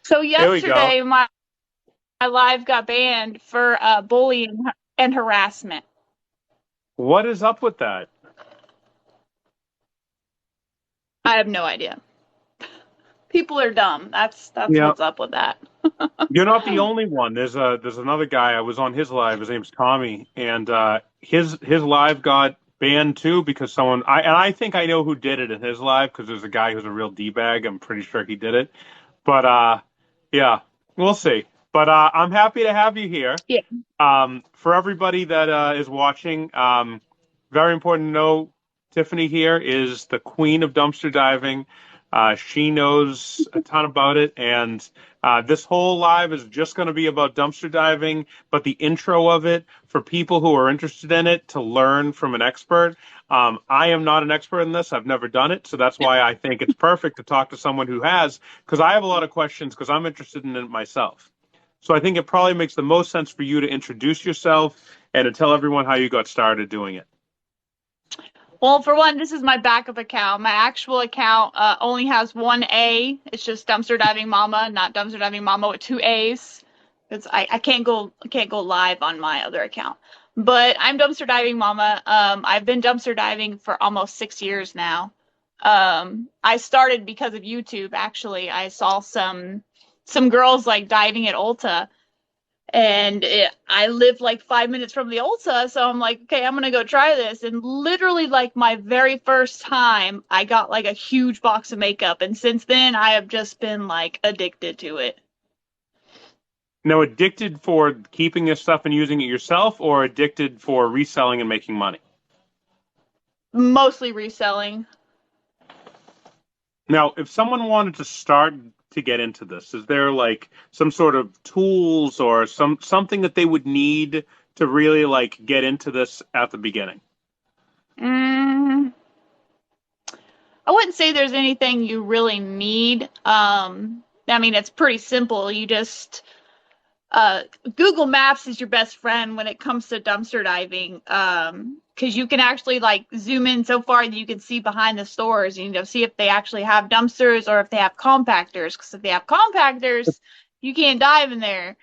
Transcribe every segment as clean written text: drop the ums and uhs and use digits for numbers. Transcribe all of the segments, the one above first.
So There we go. yesterday, my live got banned for bullying and harassment. What is up with that? I have no idea. People are dumb. That's Yeah, what's up with that. you're not the only one. There's another guy. I was on his live. His name's Tommy, and his live got banned too because I think I know who did it in his live because there's a guy who's a real d bag. I'm pretty sure he did it, but yeah, we'll see. But I'm happy to have you here. Yeah. For everybody that is watching, very important to know Tiffany here is the queen of dumpster diving. She knows a ton about it, and this whole live is just going to be about dumpster diving, but the intro of it for people who are interested in it to learn from an expert. I am not an expert in this. I've never done it, so that's why I think it's perfect to talk to someone who has, because I have a lot of questions because I'm interested in it myself. So I think it probably makes the most sense for you to introduce yourself and to tell everyone how you got started doing it. Well, for one, this is my backup account. My actual account only has one A. It's just Dumpster Diving Mama, not Dumpster Diving Mama with two A's. Because I can't go live on my other account. But I'm Dumpster Diving Mama. I've been dumpster diving for almost 6 years now. I started because of YouTube. Actually, I saw some girls like diving at Ulta, and I live like 5 minutes from the Ulta, so I'm like, okay, I'm gonna go try this. And literally, like my very first time, I got like a huge box of makeup, and since then, I have just been like addicted to it. Now, addicted for keeping this stuff and using it yourself, or addicted for reselling and making money? Mostly reselling. Now, if someone wanted to start to get into this, is there like some sort of tools or something that they would need to really like get into this at the beginning? Mm, I wouldn't say there's anything you really need. I mean, it's pretty simple. You just uh, Google Maps is your best friend when it comes to dumpster diving. Because you can actually like zoom in so far that you can see behind the stores, and, see if they actually have dumpsters or if they have compactors. Because if they have compactors, you can't dive in there.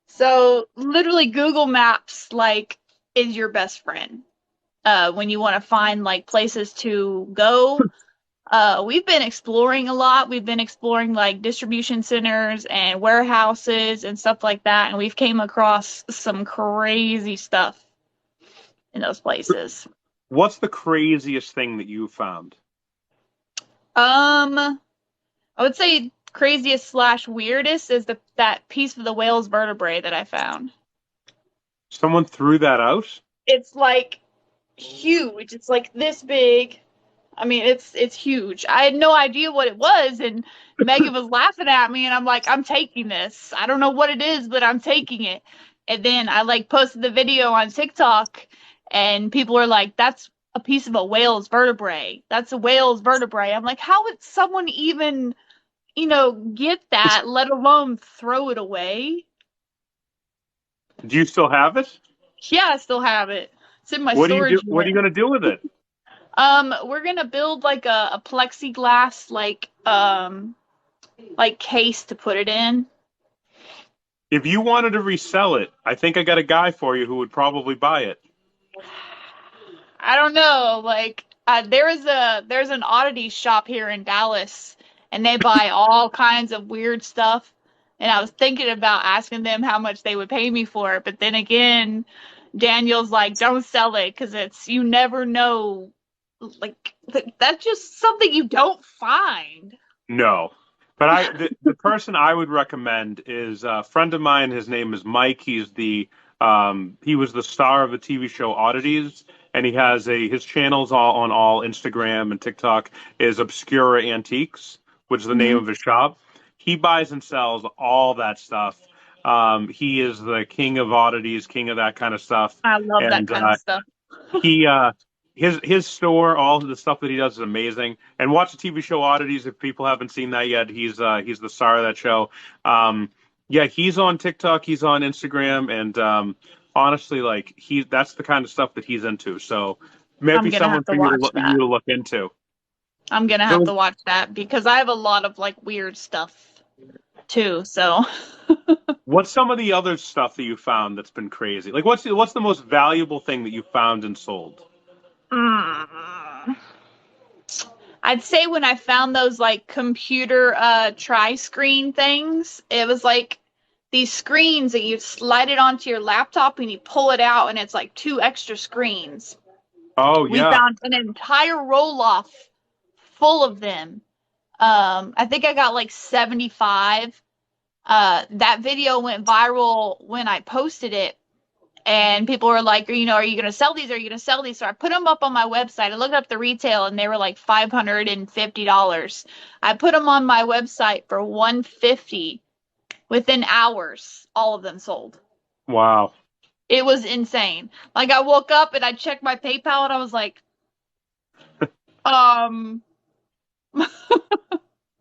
So literally, Google Maps like is your best friend when you want to find like places to go. We've been exploring a lot. We've been exploring like distribution centers and warehouses and stuff like that, and we've came across some crazy stuff in those places. What's the craziest thing that you found? I would say craziest slash weirdest is that piece of the whale's vertebrae that I found. Someone threw that out? It's like huge. It's like this big. I mean, it's huge. I had no idea what it was, and Megan was laughing at me, and I'm like, I'm taking this. I don't know what it is, but I'm taking it. And then I like posted the video on TikTok, and people were like, "That's a piece of a whale's vertebrae. That's a whale's vertebrae." I'm like, how would someone even, get that, let alone throw it away? Do you still have it? Yeah, I still have it. It's in my What do you do? storage What are unit. you going to do with it? We're gonna build like a plexiglass like case to put it in. If you wanted to resell it, I think I got a guy for you who would probably buy it. I don't know, like there's an oddity shop here in Dallas, and they buy all kinds of weird stuff. And I was thinking about asking them how much they would pay me for it, but then again, Daniel's like, don't sell it because it's you never know. Like that's just something you don't find. No. But the person I would recommend is a friend of mine. His name is Mike. He was the star of the TV show Oddities, and he has his channels all on all Instagram and TikTok is Obscura Antiques, which is the name Mhm. of his shop. He buys and sells all that stuff. He is the king of oddities, king of that kind of stuff, I love that and kind of stuff. he his store, all the stuff that he does is amazing. And watch the TV show Oddities if people haven't seen that yet. He's the star of that show. Yeah, he's on TikTok, he's on Instagram, and honestly, like he that's the kind of stuff that he's into. So I'm maybe gonna someone have to for you to watch look that. into. I'm gonna have So to watch that because I have a lot of like weird stuff. too. So, What's some of the other stuff that you found that's been crazy? Like, what's the most valuable thing that you found and sold? mm, I'd say when I found those like computer tri-screen things, it was like these screens that you slide it onto your laptop and you pull it out and it's like two extra screens. Oh We yeah. found an entire roll off full of them. I think I got like 75. That video went viral when I posted it, and people were like, are you going to sell these? Are you going to sell these? So I put them up on my website. I looked up the retail and they were like $550. I put them on my website for 150. Within hours, all of them sold. Wow. It was insane. Like I woke up and I checked my PayPal and I was like, um,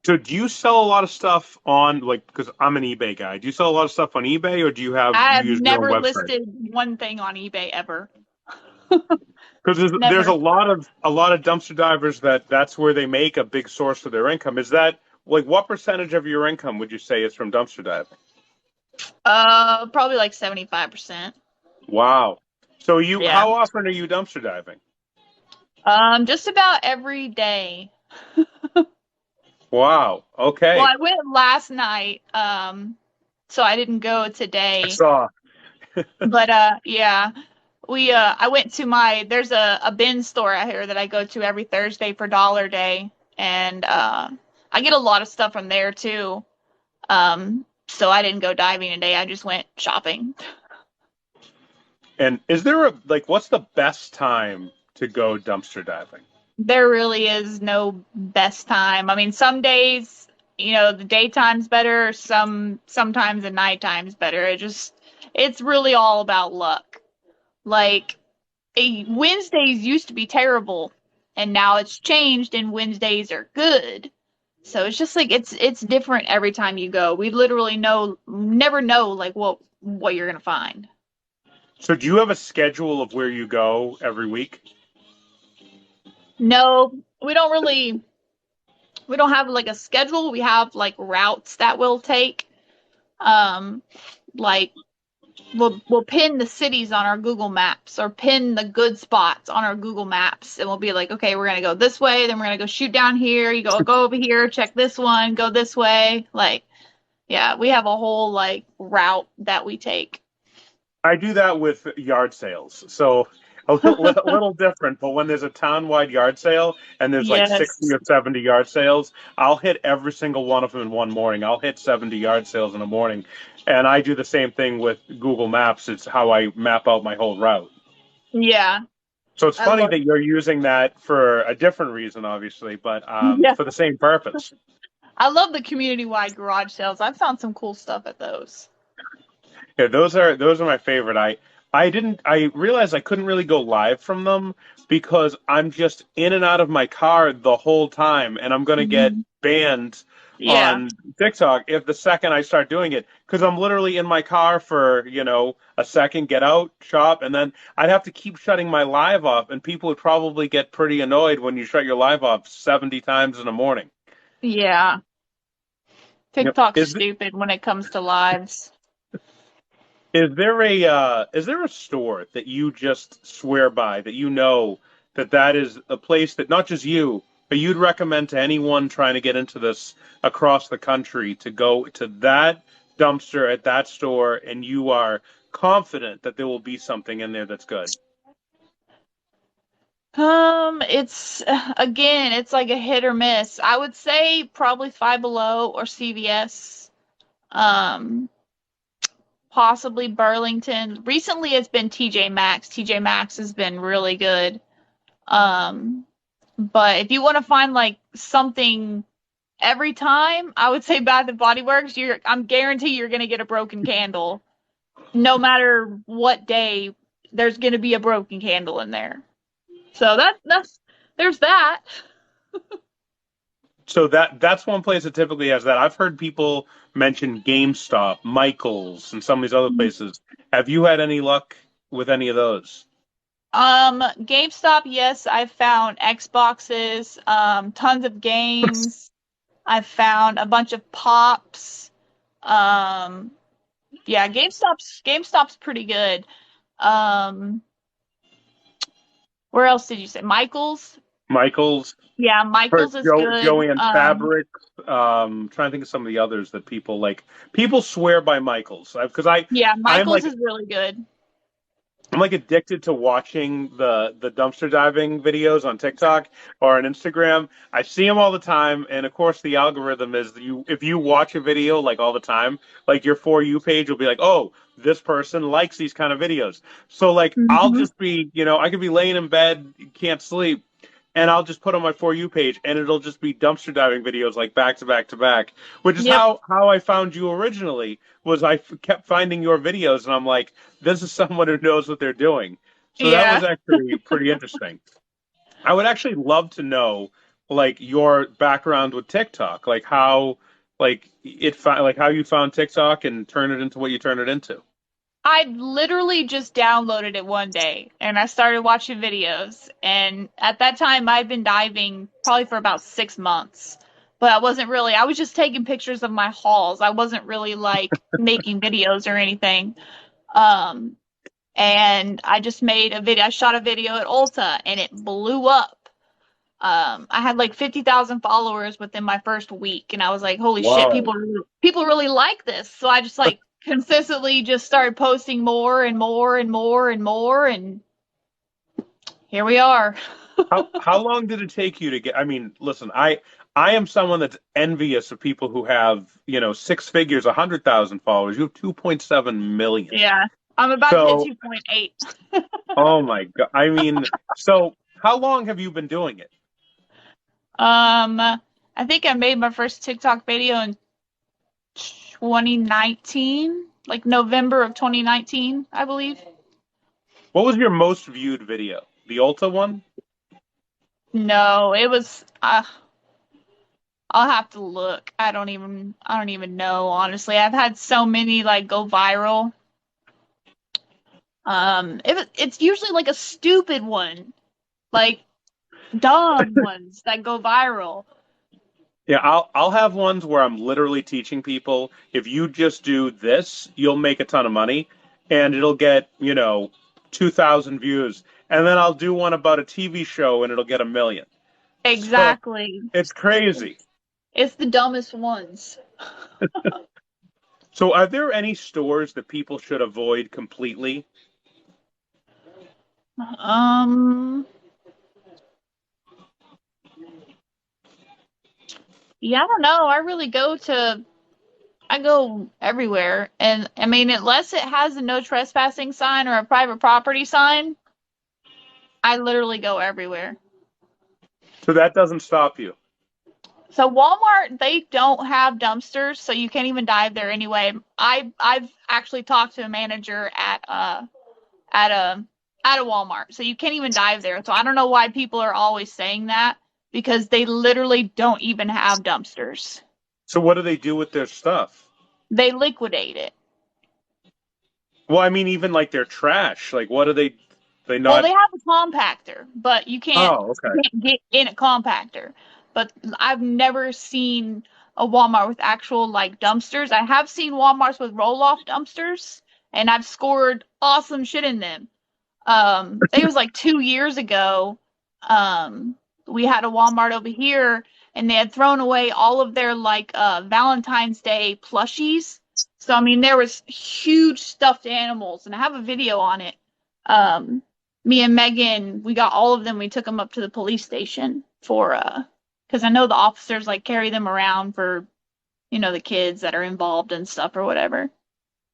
So do you sell a lot of stuff on like because I'm an eBay guy. Do you sell a lot of stuff on eBay or do I you have use your own never website? listed one thing on eBay ever. Because there's Never. a lot of dumpster divers that's where they make a big source of their income. Is that like what percentage of your income would you say is from dumpster diving? Probably like 75%. Wow. So Yeah. how often are you dumpster diving? Just about every day. Wow. Well, Okay. I went last night, so I didn't go I today. saw. But yeah, I went to there's a bin store out here that I go to every Thursday for Dollar Day, and I get a lot of stuff from there too. So I didn't go diving today. I just went shopping. And is there a like what's the best time to go dumpster diving? There really is no best time. I mean, some days, the daytime's better, sometimes the nighttime's better. It's really all about luck. Like Wednesdays used to be terrible, and now it's changed, and Wednesdays are good. So it's just like it's different every time you go. We literally never know like what you're gonna find. So do you have a schedule of where you go every week? No, we don't have like a schedule. We have like routes that we'll take. Um, like we'll pin the cities on our Google Maps or pin the good spots on our Google Maps, and we'll be like, okay, we're gonna go this way, then we're gonna go shoot down here. You go over here, check this one, go this way. Like, yeah, we have a whole like route that we take. I do that with yard sales. So a little different, but when there's a town-wide yard sale and there's like 60 Yes. or 70 yard sales, I'll hit every single one of them in one morning. I'll hit 70 yard sales in a morning. And I do the same thing with Google Maps. It's how I map out my whole route. Yeah. So it's I funny love that you're using that for a different reason, obviously, but yeah. for the same purpose. I love the community-wide garage sales. I've found some cool stuff at those. Yeah, those are my favorite. I realized I couldn't really go live from them because I'm just in and out of my car the whole time, and I'm gonna get Mhm. banned Yeah. on TikTok if the second I start doing it because I'm literally in my car for a second, get out, shop, and then I'd have to keep shutting my live off, and people would probably get pretty annoyed when you shut your live off 70 times in the morning. Yeah. Yep. TikTok's stupid when it comes to lives. Is there a store that you just swear by that that is a place that not just you, but you'd recommend to anyone trying to get into this across the country to go to that dumpster at that store and you are confident that there will be something in there that's good? It's again, it's like a hit or miss. I would say probably Five Below or CVS. Um, Possibly Burlington. Recently, it's been TJ Maxx. TJ Maxx has been really good. Um, but if you want to find like something every time, I would say Bath and Body Works. I'm guarantee you're gonna get a broken candle. No matter what day, there's gonna be a broken candle in there. So that's there's that. So that's one place that typically has that. I've heard people mention GameStop, Michaels, and some of these other places. Have you had any luck with any of those? GameStop, yes, I've found Xboxes, tons of games. I've found a bunch of pops. Um, yeah, GameStop's pretty good. Um, where else did you say? Michael's? Michaels, Yeah, for Michael's is good. Joanne Fabric. Trying to think of some of the others that people like. People swear by Michaels because Yeah, I'm Michael's like is really good. I'm like addicted to watching the dumpster diving videos on TikTok or on Instagram. I see them all the time, and of course, the algorithm is you. If you watch a video like all the time, like your For You page will be like, "Oh, this person likes these kind of videos." So like, I'll Hmm. just be, I could be laying in bed, can't sleep, and I'll just put on my For You page, and it'll just be dumpster diving videos like back to back to back, which is Yep. how I found you originally. Was kept finding your videos, and I'm like, this is someone who knows what they're doing. So that Yeah. was actually pretty interesting. I would actually love to know like your background with TikTok, like how like how you found TikTok and turn it into what you turn it into. I literally just downloaded it one day and I started watching videos. And at that time, I'd been diving probably for about 6 months. But I was just taking pictures of my hauls. I wasn't really like making videos or anything. Um, and I just made a video. I shot a video at Ulta and it blew up. I had like 50,000 followers within my first week, and I was like, "Holy shit, Wow. people really like this." So I just like consistently just started posting more and more and more and more, and here we are. How long did it take you to get? I mean, listen, I am someone that's envious of people who have, six figures, 100,000 followers. You have 2.7 million. Yeah, I'm about to hit So, 2.8. oh my God. I mean, so how long have you been doing it? I think I made my first TikTok video in 2019, like November of 2019, I believe. What was your most viewed video? The Ulta one? No, it was I'll have to look. I don't even know, honestly. I've had so many like go viral. It's usually like a stupid one, like dumb ones that go viral. Yeah, I'll have ones where I'm literally teaching people if you just do this, you'll make a ton of money and it'll get, 2,000 views. And then I'll do one about a TV show and it'll get 1 million. So Exactly. it's crazy. It's the dumbest ones. So are there any stores that people should avoid completely? Um, yeah, I don't know. I go everywhere. And I mean, unless it has a no trespassing sign or a private property sign, I literally go everywhere. So that doesn't stop you. So Walmart, they don't have dumpsters, so you can't even dive there anyway. I've actually talked to a manager at a Walmart, so you can't even dive there. So I don't know why people are always saying that because they literally don't even have dumpsters. So what do they do with their stuff? They liquidate it. Well, I mean, even like their trash. Like, what do they Well, they not? have a compactor, but Oh, you okay. can't get in a compactor. But I've never seen a Walmart with actual like dumpsters. I have seen Walmarts with roll-off dumpsters, and I've scored awesome shit in them. I think it was like 2 years ago. We had a Walmart over here, and they had thrown away all of their like Valentine's Day plushies. So I mean, there was huge stuffed animals, and I have a video on it. Um, Me and Megan, we got all of them. We took them up to the police station for because I know the officers like carry them around for the kids that are involved and stuff or whatever.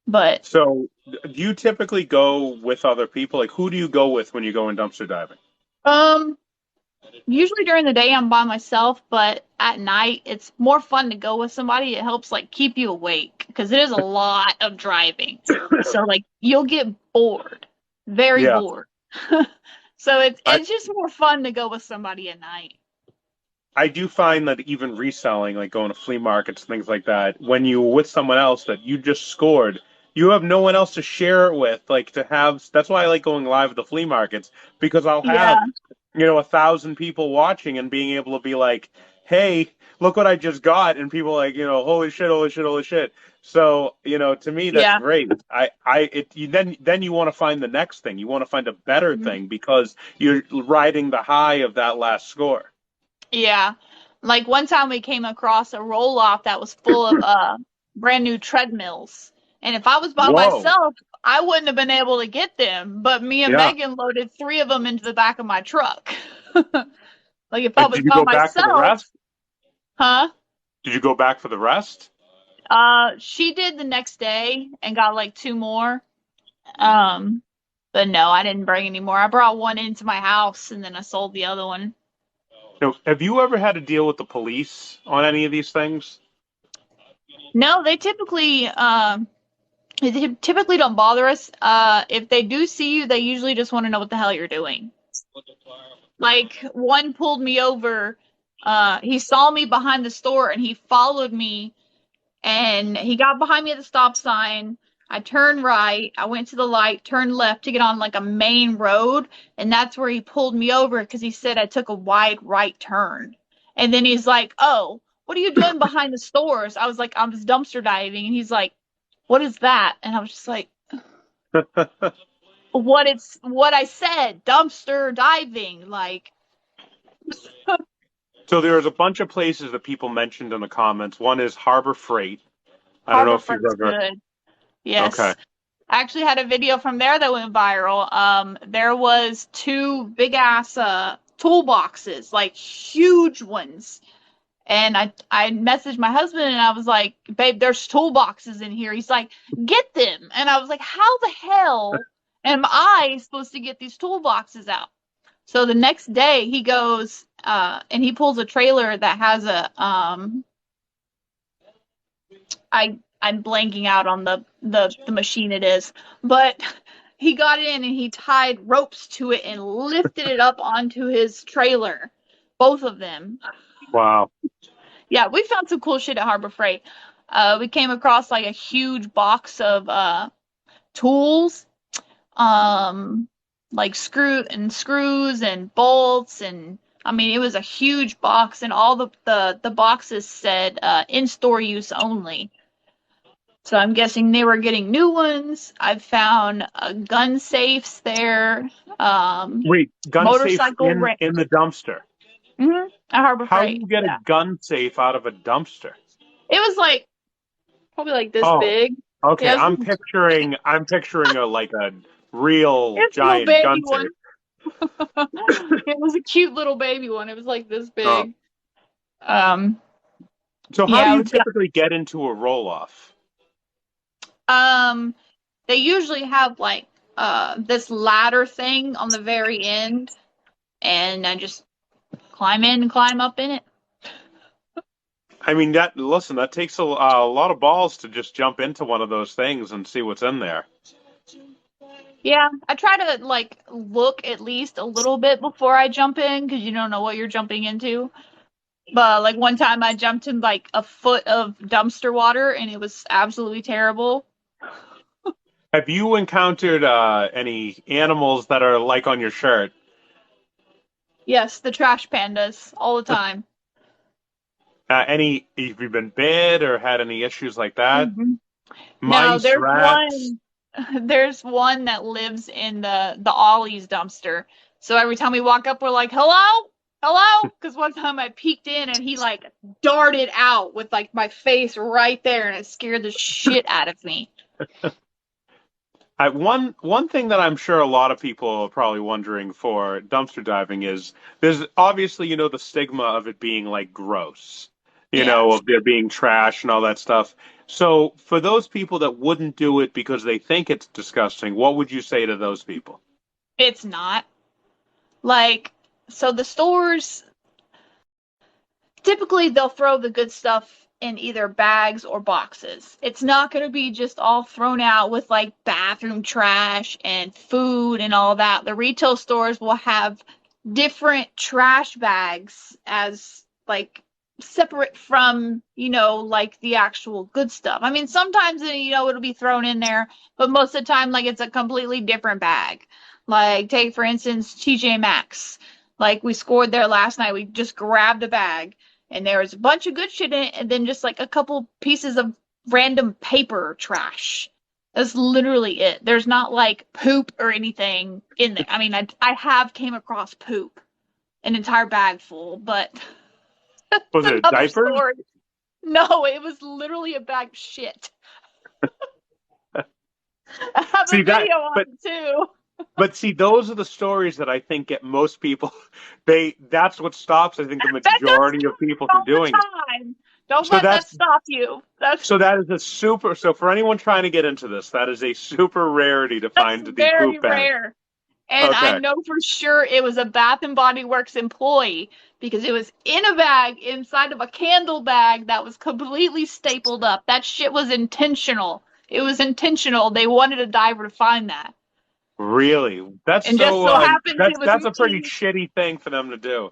But So do you typically go with other people? Like, who do you go with when you go in dumpster diving? um usually during the day I'm by myself, but at night it's more fun to go with somebody. It helps like keep you awake because it is a lot of driving. So like you'll get bored, very Yeah. bored. So it's I, it's just more fun to go with somebody at night. I do find that even reselling, like going to flea markets, things like that, when you're with someone else that you just scored, you have no one else to share it with. Like to have, that's why I like going live at the flea markets because I'll have, Yeah. 1,000 people watching and being able to be like, hey, look what I just got, and people like, holy shit, holy shit, holy shit. So, to me, that's Yeah. great. Then you want to find the next thing. You want to find a better Mhm. thing because you're riding the high of that last score. Yeah. Like one time we came across a roll off that was full of brand new treadmills. And if I was by Whoa. myself, I wouldn't have been able to get them. But me and Yeah. Megan loaded three of them into the back of my truck. Like if I And was did you by go back for the myself, rest? huh? Did you go back for the rest? She did the next day and got like two more. Um, but no, I didn't bring any more. I brought one into my house and then I sold the other one. Have you ever had to deal with the police on any of these things? No, they typically don't bother us. If they do see you, they usually just want to know what the hell you're doing. Like one pulled me over. He saw me behind the store and he followed me and he got behind me at the stop sign. I turned right. I went to the light, turned left to get on like a main road, and that's where he pulled me over because he said I took a wide right turn. And then he's like, "Oh, what are you doing behind the stores?" I was like, "I'm just dumpster diving." And he's like, "What is that?" And I was just like, what I said, dumpster diving, like So there's a bunch of places that people mentioned in the comments. One is Harbor Freight. I don't know Harbor if you've Freight's ever. good. Okay. Yes. I actually had a video from there that went viral. There was two big ass toolboxes, like huge ones. And I messaged my husband and I was like, "Babe, there's toolboxes in here." He's like, "Get them." And I was like, "How the hell am I supposed to get these toolboxes out?" So the next day he goes and he pulls a trailer that has a I'm blanking out on the machine it is, but he got in and he tied ropes to it and lifted it up onto his trailer, both of them. Wow. Yeah, we found some cool shit at Harbor Freight. We came across like a huge box of tools, um, like screws and bolts and I mean it was a huge box and all the boxes said in-store use only. So I'm guessing they were getting new ones. I've found gun safes there, Wait, gun safe motorcycle in ra- in the dumpster. at Harbor How do Freight. you get a Yeah, gun safe out of a dumpster? it was like probably like this Oh, big. okay. Yeah, I'm picturing a real it's a little giant baby gun one. safe. It was a cute little baby one. It was like this Oh. big. Um, So how do yeah, you we've got, typically get into a roll off? um, they usually have like this ladder thing on the very end, and I just climb in and climb up in it. I mean, that takes a lot of balls to just jump into one of those things and see what's in there. Yeah, I try to like look at least a little bit before I jump in because you don't know what you're jumping into. But like one time I jumped in like a foot of dumpster water and it was absolutely terrible. Have you encountered any animals that are like on your shirt? Yes, the trash pandas all the time. Have you been bit or had any issues like that? Hmm. Now Mice, rats. there's one that lives in the Ollie's dumpster. So every time we walk up, we're like, "Hello, hello," because one time I peeked in and he like darted out with like my face right there, and it scared the shit out of me. One thing that I'm sure a lot of people are probably wondering for dumpster diving is there's obviously, the stigma of it being like gross, Yeah, of there being trash and all that stuff. So for those people that wouldn't do it because they think it's disgusting, what would you say to those people? it's not. Like, so the stores typically they'll throw the good stuff in either bags or boxes. It's not going to be just all thrown out with like bathroom trash and food and all that. The retail stores will have different trash bags as like separate from, like the actual good stuff. I mean, sometimes, it'll be thrown in there, but most of the time, like it's a completely different bag. Like, take for instance, TJ Maxx. Like, we scored there last night. We just grabbed a bag and there was a bunch of good shit in it, and then just like a couple pieces of random paper trash. That's literally it. There's not like poop or anything in there. I mean, I have came across poop, an entire bag full, but that's Was it another diapers? story. No, it was literally a bag of shit. I have a See that, video on but it too. see, those are the stories that I think get most people. That's what stops, I think, the That does majority of people from all the doing it. time. Don't So let that's that stop you. That's so that is a super. So for anyone trying to get into this, that is a super rarity to that's find the very poop bag. rare. And I Okay, know for sure it was a Bath and Body Works employee because it was in a bag inside of a candle bag that was completely stapled up. That shit was intentional. It was intentional. They wanted a diver to find that. really? That's And just so. so happens it was That's a pretty me. shitty thing for them to do.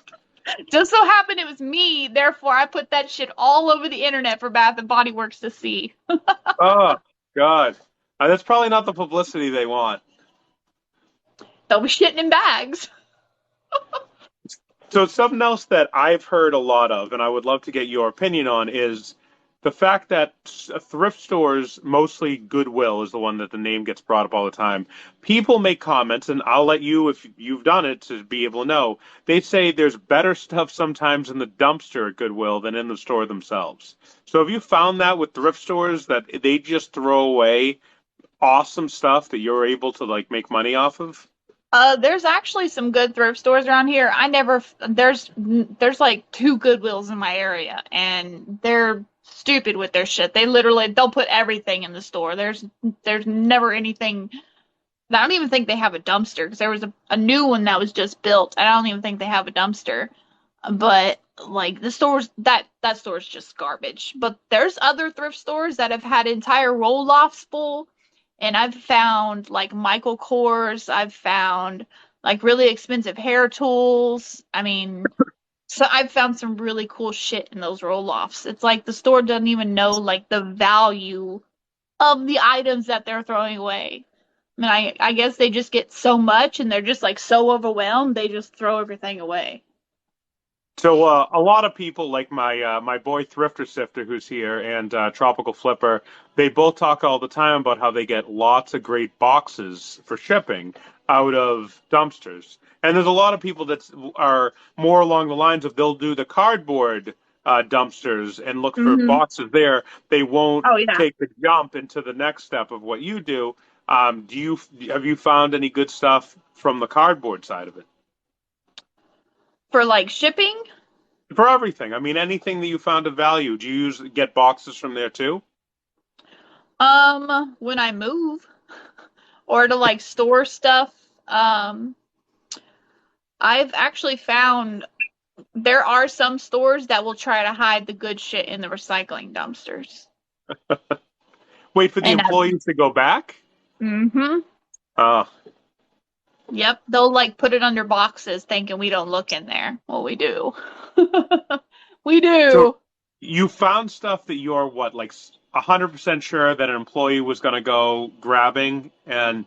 Just so happened it was me. Therefore, I put that shit all over the internet for Bath and Body Works to see. Oh God, that's probably not the publicity they want. They'll be shitting in bags. So something else that I've heard a lot of, and I would love to get your opinion on, is the fact that thrift stores, mostly Goodwill is the one that the name gets brought up all the time. People make comments, and I'll let you, if you've done it, to be able to know. They say there's better stuff sometimes in the dumpster at Goodwill than in the store themselves. So have you found that with thrift stores that they just throw away awesome stuff that you're able to like make money off of? There's actually some good thrift stores around here. I never there's like two Goodwills in my area, and they're stupid with their shit. They'll put everything in the store. There's never anything. I don't even think they have a dumpster because there was a new one that was just built. I don't even think they have a dumpster. But like the stores that store is just garbage. But there's other thrift stores that have had entire roll-offs full, and I've found like Michael Kors. I've found like really expensive hair tools. I mean, so I've found some really cool shit in those roll-offs. It's like the store doesn't even know like the value of the items that they're throwing away. I mean, I guess they just get so much and they're just like so overwhelmed, they just throw everything away. So a lot of people, like my boy Thrifter Sifter, who's here, and Tropical Flipper, they both talk all the time about how they get lots of great boxes for shipping out of dumpsters. And there's a lot of people that are more along the lines of they'll do the cardboard dumpsters and look for Hmm. boxes there. They won't Oh yeah. take the jump into the next step of what you do. Do you have you found any good stuff from the cardboard side of it? For like shipping, For everything. I mean, anything that you found of value. Do you get boxes from there too? when I move or to like store stuff, I've actually found there are some stores that will try to hide the good shit in the recycling dumpsters. Wait for the And employees to go back? mm-hmm. Uh, Yep, they'll like put it under boxes thinking we don't look in there. Well, we do. We so do. you found stuff that you're what, like 100% sure that an employee was going to go grabbing and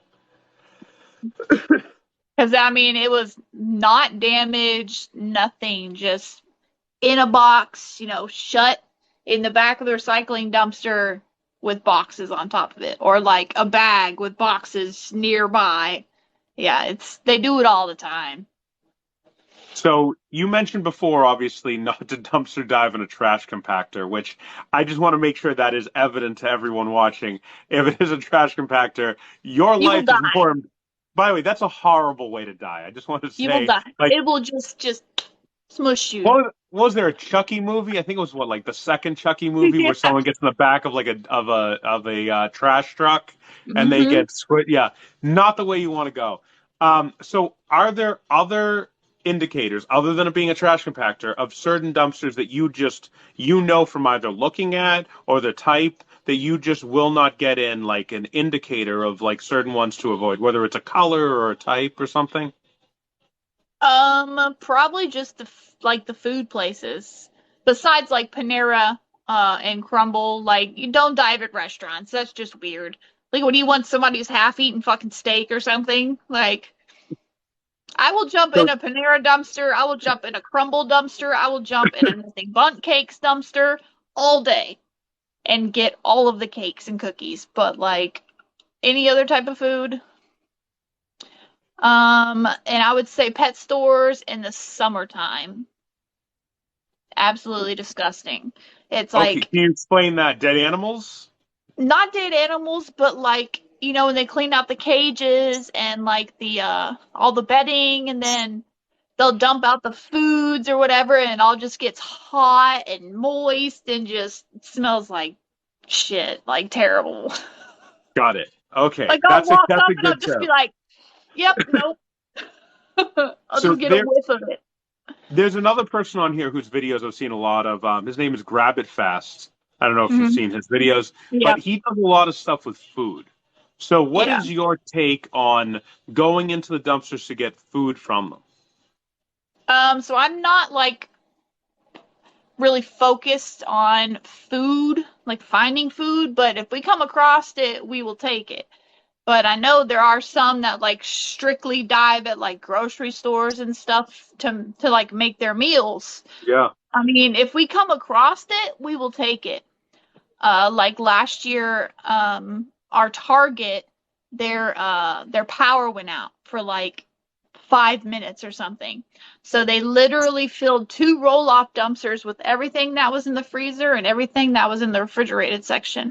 Because I mean, it was not damaged, nothing, just in a box, shut in the back of the recycling dumpster with boxes on top of it, or like a bag with boxes nearby. Yeah, they do it all the time. so you mentioned before, obviously, not to dumpster dive in a trash compactor, which I just want to make sure that is evident to everyone watching. If it is a trash compactor, your You will life is die. important. By the way, that's a horrible way to die. I just want to You will say, die. like, It will just smush you. was there a Chucky movie? I think it was what, like the second Chucky movie Yeah. where someone gets in the back of like a trash truck and they Hmm. get yeah, not the way you want to go. So are there other indicators other than it being a trash compactor of certain dumpsters that you know from either looking at or the type that you just will not get in, like an indicator of like certain ones to avoid, whether it's a color or a type or something? Probably just like the food places. Besides like Panera, and Crumble, like you don't dive at restaurants. That's just weird. Like when you want somebody's half-eaten fucking steak or something, like I will jump So in a Panera dumpster. I will jump in a Crumble dumpster. I will jump in a Nothing Bundt Cakes dumpster all day and get all of the cakes and cookies. But like any other type of food, and I would say pet stores in the summertime. Absolutely disgusting. It's okay, like can you explain that? Dead animals? not dead animals, but like, when they clean out the cages and like the all the bedding, and then they'll dump out the foods or whatever, and it all just gets hot and moist and just smells like shit, like terrible. Got it. Okay, Like I'll that's a walk that's up a and I'll good just be tip. like, "Yep, nope." I'll So just get a whiff of it. there's another person on here whose videos I've seen a lot of. His name is Grab It Fast. I don't know if you've Hmm. seen his videos, but Yep. he does a lot of stuff with food. So, what Yeah. is your take on going into the dumpsters to get food from them? So I'm not like really focused on food, like finding food, but if we come across it, we will take it. But I know there are some that like strictly dive at like grocery stores and stuff to like make their meals. Yeah. I mean, if we come across it, we will take it. Like last year, our Target, their power went out for like 5 minutes or something. So they literally filled two roll-off dumpsters with everything that was in the freezer and everything that was in the refrigerated section.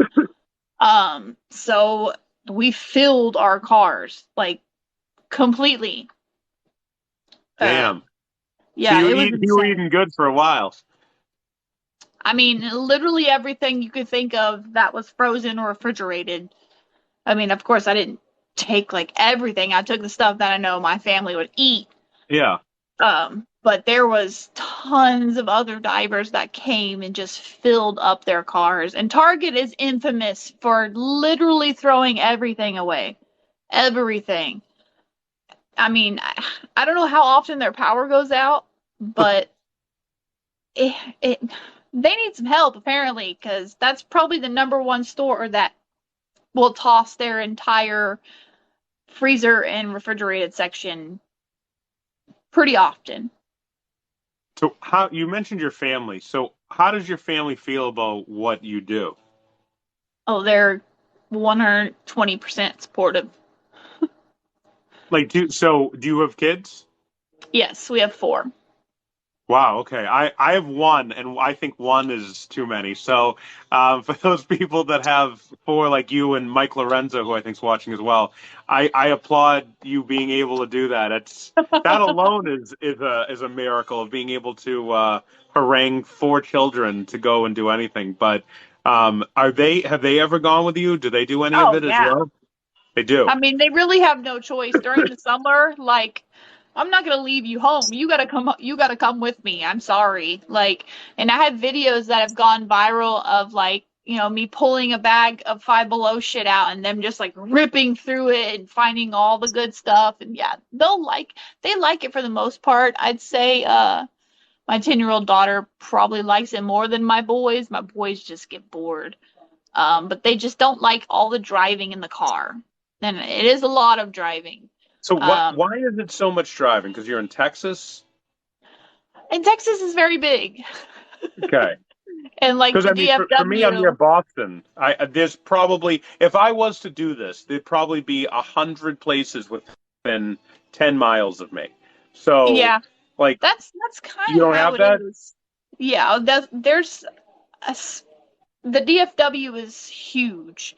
So we filled our cars like completely. Uh, Damn. So yeah, it was you were insane. eating good for a while. I mean, literally everything you could think of that was frozen or refrigerated. I mean, of course, I didn't take like everything. I took the stuff that I know my family would eat. Yeah. But there was tons of other divers that came and just filled up their cars. And Target is infamous for literally throwing everything away. Everything. I mean, I don't know how often their power goes out, but it they need some help apparently, because that's probably the number one store that will toss their entire freezer and refrigerated section pretty often. So how you mentioned your family. So how does your family feel about what you do? Oh, they're 120% supportive. Like, do you have kids? Yes, we have four. Wow, okay. I have one, and I think one is too many. So, for those people that have four, like you and Mike Lorenzo, who I think is watching as well, I applaud you being able to do that. It's that alone is a miracle of being able to harangue four children to go and do anything. But have they ever gone with you? Do they do any of Oh it as yeah. well? They do. I mean, they really have no choice during the summer. Like, I'm not gonna leave you home. You gotta come. You gotta come with me. I'm sorry. Like, and I have videos that have gone viral of like, me pulling a bag of Five Below shit out and them just like ripping through it and finding all the good stuff. And yeah, they like it for the most part. I'd say, my 10-year-old daughter probably likes it more than my boys. My boys just get bored. But they just don't like all the driving in the car. And it is a lot of driving. So Um, why is it so much driving? Because you're in Texas? and Texas is very big. Okay. And like Because the I mean, for me, I'm near DFW, Boston. There's probably if I was to do this, there'd probably be 100 places within 10 miles of me. So, yeah, like, that's you kind of don't how have it that? is. Yeah, there's the DFW is huge.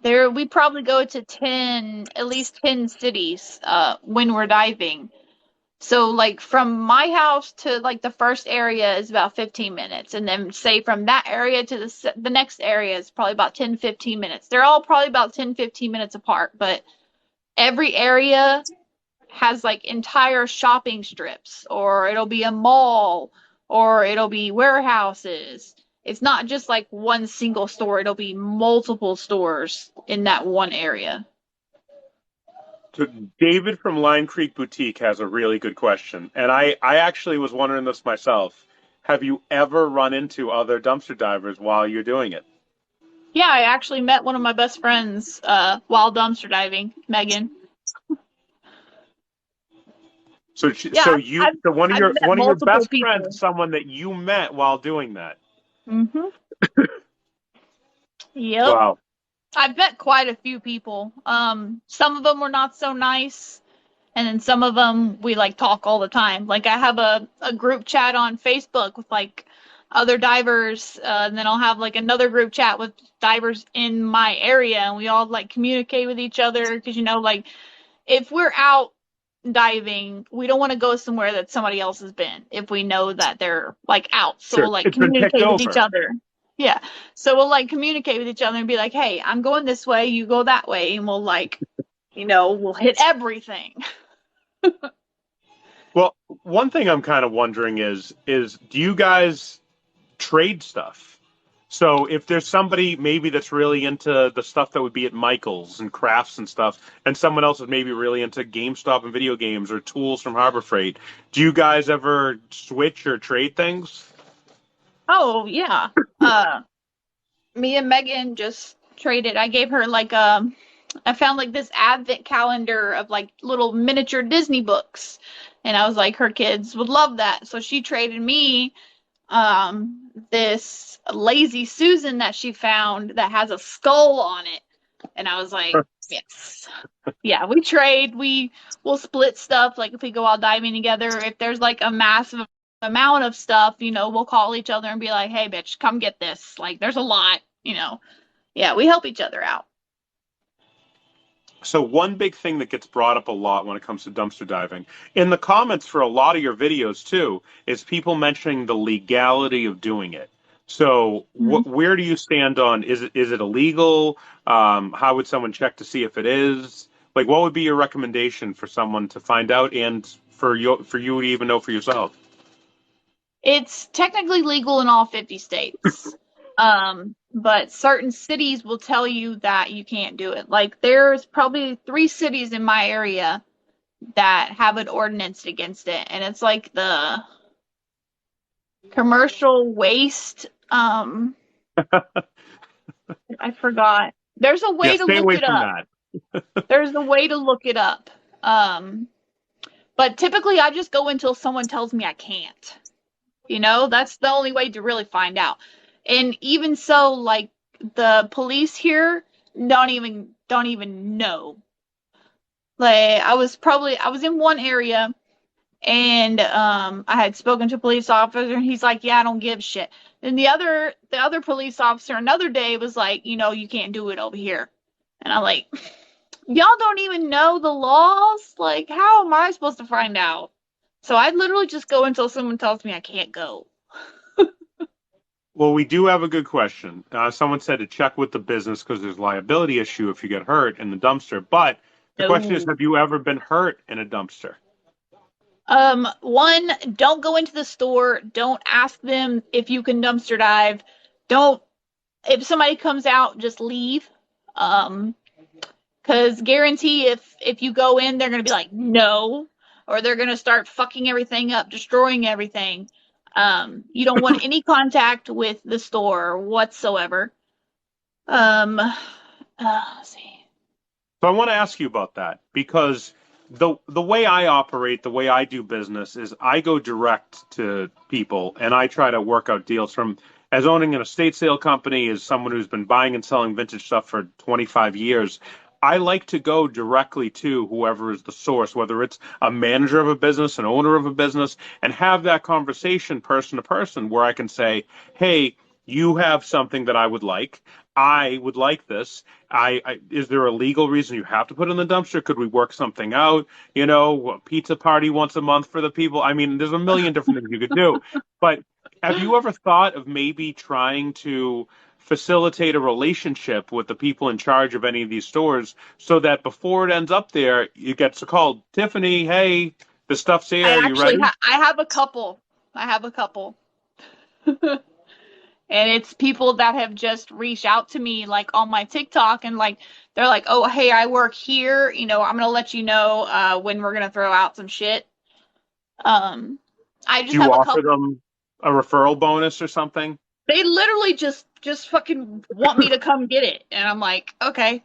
There, we probably go to 10, at least 10 cities, when we're diving. So like from my house to like the first area is about 15 minutes, and then say from that area to the next area is probably about 10 15 minutes. They're all probably about 10 15 minutes apart, but every area has like entire shopping strips, or it'll be a mall, or it'll be warehouses. It's not just like one single store, it'll be multiple stores in that one area. So David from Line Creek Boutique has a really good question, and I actually was wondering this myself. Have you ever run into other dumpster divers while you're doing it? Yeah, I actually met one of my best friends while dumpster diving, Megan. Yeah, So I've met one of your multiple best friends people. is someone that you met while doing that. Hmm. Yep. Wow. I've met quite a few people. Some of them were not so nice, and then some of them we like talk all the time. Like I have a group chat on Facebook with like other divers, and then I'll have like another group chat with divers in my area, and we all like communicate with each other because like if we're out diving, we don't want to go somewhere that somebody else has been if we know that they're like out. So we'll Sure. like It's been picked communicate with each over. other. Yeah. So we'll like communicate with each other and be like, hey, I'm going this way, you go that way. And we'll like, we'll hit everything. Well, one thing I'm kind of wondering is do you guys trade stuff? So if there's somebody maybe that's really into the stuff that would be at Michael's and crafts and stuff, and someone else is maybe really into GameStop and video games or tools from Harbor Freight, do you guys ever switch or trade things? Oh, yeah. Me and Megan just traded. I gave her like I found like this advent calendar of like little miniature Disney books. And I was like, her kids would love that. So she traded me this Lazy Susan that she found that has a skull on it. And I was like, yes. Yeah, we trade. We'll split stuff. Like if we go out diving together, if there's like a massive amount of stuff, we'll call each other and be like, hey, bitch, come get this. Like there's a lot. Yeah, we help each other out. So one big thing that gets brought up a lot when it comes to dumpster diving, in the comments for a lot of your videos too, is people mentioning the legality of doing it. So Mhm. where do you stand on is it illegal? How would someone check to see if it is? Like, what would be your recommendation for someone to find out and for you to even know for yourself? It's technically legal in all 50 states. But certain cities will tell you that you can't do it. Like there's probably 3 cities in my area that have an ordinance against it, and it's like the commercial waste. I forgot. There's a Yeah, way to stay look away it from up. that. There's a way to look it up. Um, but typically I just go until someone tells me I can't. That's the only way to really find out. And even so, like the police here don't even know. Like I was in one area and I had spoken to a police officer and he's like, yeah, I don't give a shit. And the other police officer another day was like, you can't do it over here. And I'm like, y'all don't even know the laws? Like, how am I supposed to find out? So I literally just go until someone tells me I can't go. Well, we do have a good question. Someone said to check with the business because there's liability issue if you get hurt in the dumpster. But the question is, No. have you ever been hurt in a dumpster? One, don't go into the store. Don't ask them if you can dumpster dive. Don't, if somebody comes out, just leave. Um, Cause guarantee if you go in, they're gonna be like, no, or they're gonna start fucking everything up, destroying everything. You don't want any contact with the store whatsoever. Let's see. So I want to ask you about that because the way I operate, the way I do business is I go direct to people and I try to work out deals from as owning an estate sale company, as someone who's been buying and selling vintage stuff for 25 years. I like to go directly to whoever is the source, whether it's a manager of a business, an owner of a business, and have that conversation person to person where I can say, hey, you have something that I would like. I would like this. Is there a legal reason you have to put it in the dumpster? Could we work something out? A pizza party once a month for the people. I mean, there's a million different things you could do. But have you ever thought of maybe trying to facilitate a relationship with the people in charge of any of these stores so that before it ends up there, you get a call, Tiffany, hey, the stuff's here. Are you ready? I have a couple. I have a couple. And it's people that have just reached out to me like on my TikTok and like they're like, "Oh, hey, I work here. I'm gonna let you know when we're gonna throw out some shit." Um, I Do just you have a offer couple. them a referral bonus or something? They literally just fucking want me to come get it, and I'm like, okay.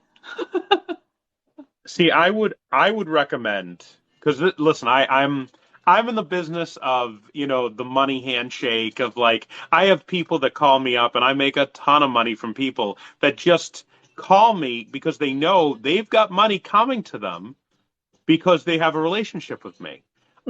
See, I would recommend because listen, I'm I'm in the business of, the money handshake of like, I have people that call me up and I make a ton of money from people that just call me because they know they've got money coming to them because they have a relationship with me.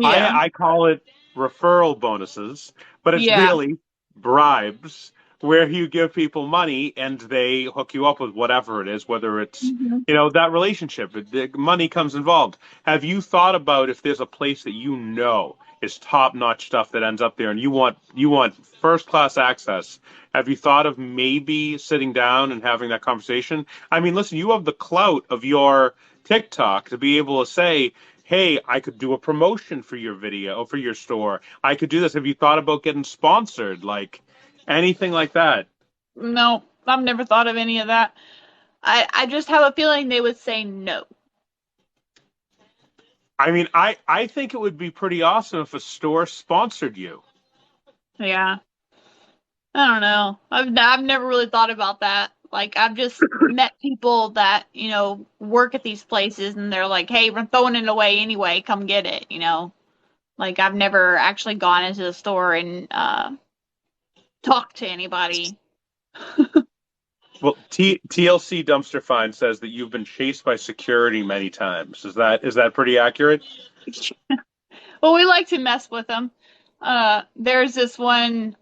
I, Yeah. I call it referral bonuses, but it's Yeah. really bribes where you give people money and they hook you up with whatever it is, whether it's, Mhm. that relationship. The money comes involved. Have you thought about if there's a place that is top-notch stuff that ends up there and you want first-class access? Have you thought of maybe sitting down and having that conversation? I mean, listen, you have the clout of your TikTok to be able to say, hey, I could do a promotion for your video, for your store. I could do this. Have you thought about getting sponsored? Like anything like that? No, I've never thought of any of that. I just have a feeling they would say no. I mean, I think it would be pretty awesome if a store sponsored you. Yeah. I don't know. I've never really thought about that. Like I've just met people that, work at these places and they're like, "Hey, we're throwing it away anyway. Come get it." Like I've never actually gone into the store and talked to anybody. Well, TLC Dumpster Find says that you've been chased by security many times. Is that pretty accurate? Well, we like to mess with them. There's this one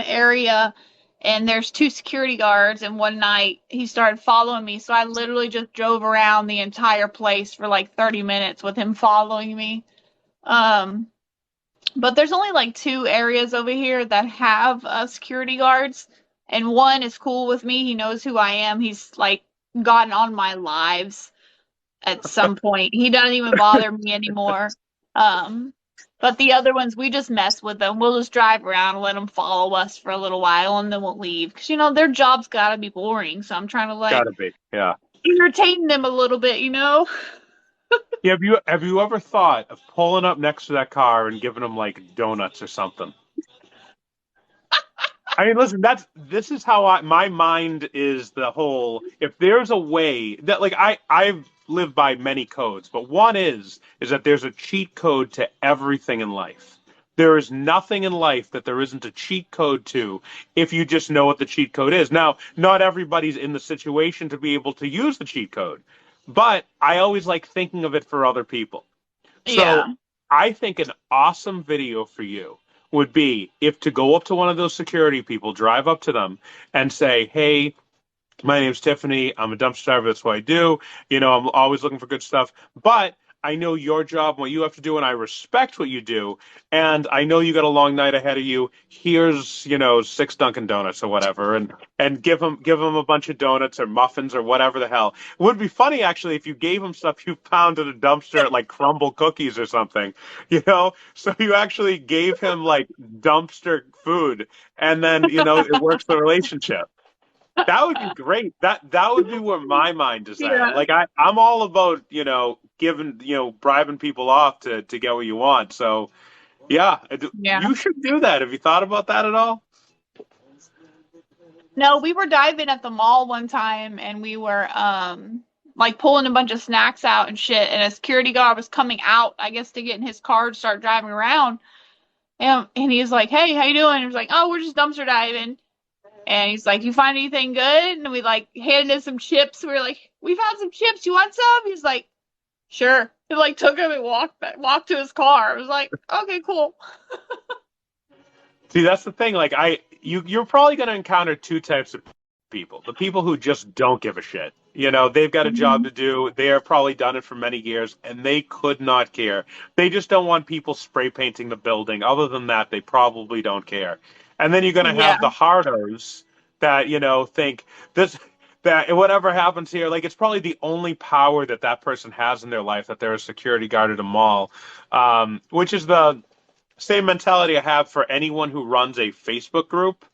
area, and there's two security guards. And one night he started following me, so I literally just drove around the entire place for like 30 minutes with him following me. Um, but there's only like two areas over here that have security guards, and one is cool with me. He knows who I am. He's like gotten on my lives at some point. He doesn't even bother me anymore. Um, but the other ones, we just mess with them. We'll just drive around and let them follow us for a little while, and then we'll leave. Because, their job's got to be boring. So I'm trying to, like, Gotta be. Yeah. entertain them a little bit. Yeah, have you ever thought of pulling up next to that car and giving them like donuts or something? I mean, listen, this is how my mind is the whole. If there's a way that like I've lived by many codes, but one is that there's a cheat code to everything in life. There is nothing in life that there isn't a cheat code to if you just know what the cheat code is. Now, not everybody's in the situation to be able to use the cheat code, but I always like thinking of it for other people. So Yeah. I think an awesome video for you would be if to go up to one of those security people, drive up to them and say, hey, my name's Tiffany. I'm a dumpster diver. That's what I do. I'm always looking for good stuff. But I know your job and what you have to do, and I respect what you do. And I know you got a long night ahead of you. Here's, six Dunkin' Donuts or whatever, and give them a bunch of donuts or muffins or whatever the hell. It would be funny actually if you gave them stuff you found in a dumpster at like Crumble Cookies or something, So you actually gave him like dumpster food, and then it works the relationship. That would be great. That would be where my mind is at. Yeah. Like I'm all about, giving, bribing people off to get what you want. So yeah, Yeah. you should do that. Have you thought about that at all? No, we were diving at the mall one time and we were like pulling a bunch of snacks out and shit, and a security guard was coming out, I guess, to get in his car to start driving around. And he was like, "Hey, how you doing?" And he was like, "Oh, we're just dumpster diving." And he's like, "You find anything good?" And we like handed him some chips. We were like, "We found some chips. You want some?" He's like, "Sure." He like took him and walked to his car. I was like, "Okay, cool." See, that's the thing. Like you're probably going to encounter two types of people. The people who just don't give a shit. They've got a job Mhm. to do. They are probably done it for many years and they could not care. They just don't want people spray painting the building. Other than that, they probably don't care. And then you're going to Yeah. have the hardos that, think this that whatever happens here, like it's probably the only power that that person has in their life that they're a security guard at a mall, which is the same mentality I have for anyone who runs a Facebook group.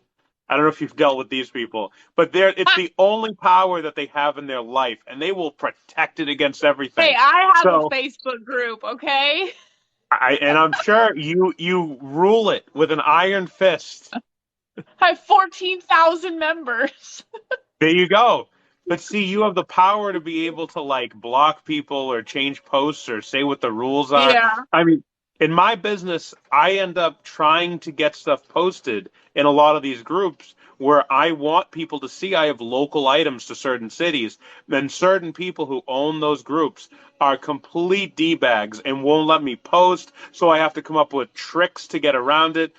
I don't know if you've dealt with these people, but it's the only power that they have in their life, and they will protect it against Hey, everything. I have a So Facebook group, okay? I'm sure you rule it with an iron fist. I have 14,000 members. There you go. But see, you have the power to be able to like block people or change posts or say what the rules are. Yeah. I mean, in my business, I end up trying to get stuff posted in a lot of these groups where I want people to see I have local items to certain cities. Then certain people who own those groups are complete D-bags and won't let me post, so I have to come up with tricks to get around it.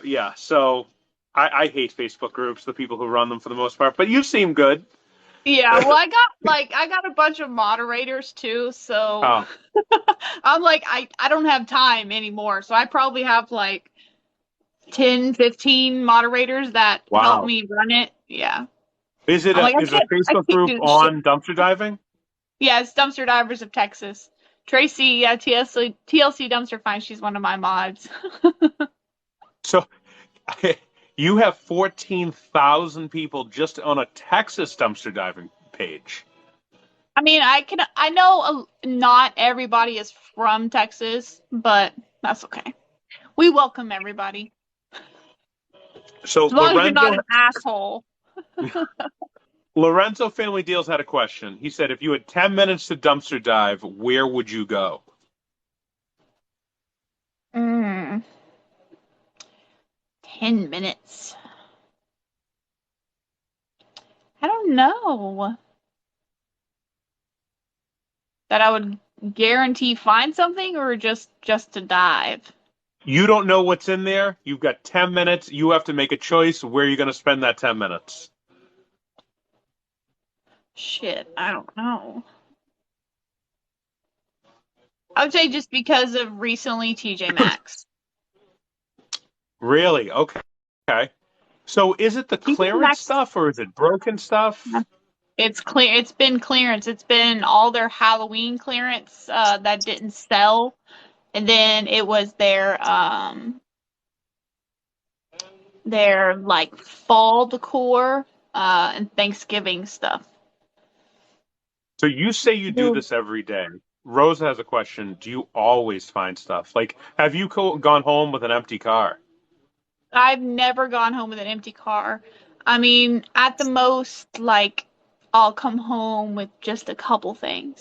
Yeah, so I hate Facebook groups, the people who run them for the most part, but you seem good. Yeah, well, I got a bunch of moderators too, so Oh, I'm like I don't have time anymore. So I probably have like 10, 15 moderators that help wow. me run it. Yeah. Is it I'm a like is it a I Facebook can't group do this shit. on dumpster diving? Yeah, it's Dumpster Divers of Texas. Tracy, yeah, TLC Dumpster Find, she's one of my mods. So you have 14,000 people just on a Texas dumpster diving page. I mean, I know not everybody is from Texas, but that's okay. We welcome everybody. So As long as you're not an asshole. Lorenzo Family Deals had a question. He said, if you had 10 minutes to dumpster dive, where would you go? Mm, 10 minutes. I don't know that I would guarantee find something or just to dive. You don't know what's in there. You've got 10 minutes. You have to make a choice where you're going to spend that 10 minutes. Shit, I don't know. I would say just because of recently TJ Maxx. Really? Okay. Okay. So is it the TJ clearance Maxx, stuff or is it broken stuff? it's clear. It's been clearance. It's been all their Halloween clearance that didn't sell, and then it was their like fall decor and Thanksgiving stuff. So you say you do Dude, this every day. Rosa has a question. Do you always find stuff? Like, have you gone home with an empty car? I've never gone home with an empty car. I mean, at the most, like I'll come home with just a couple things.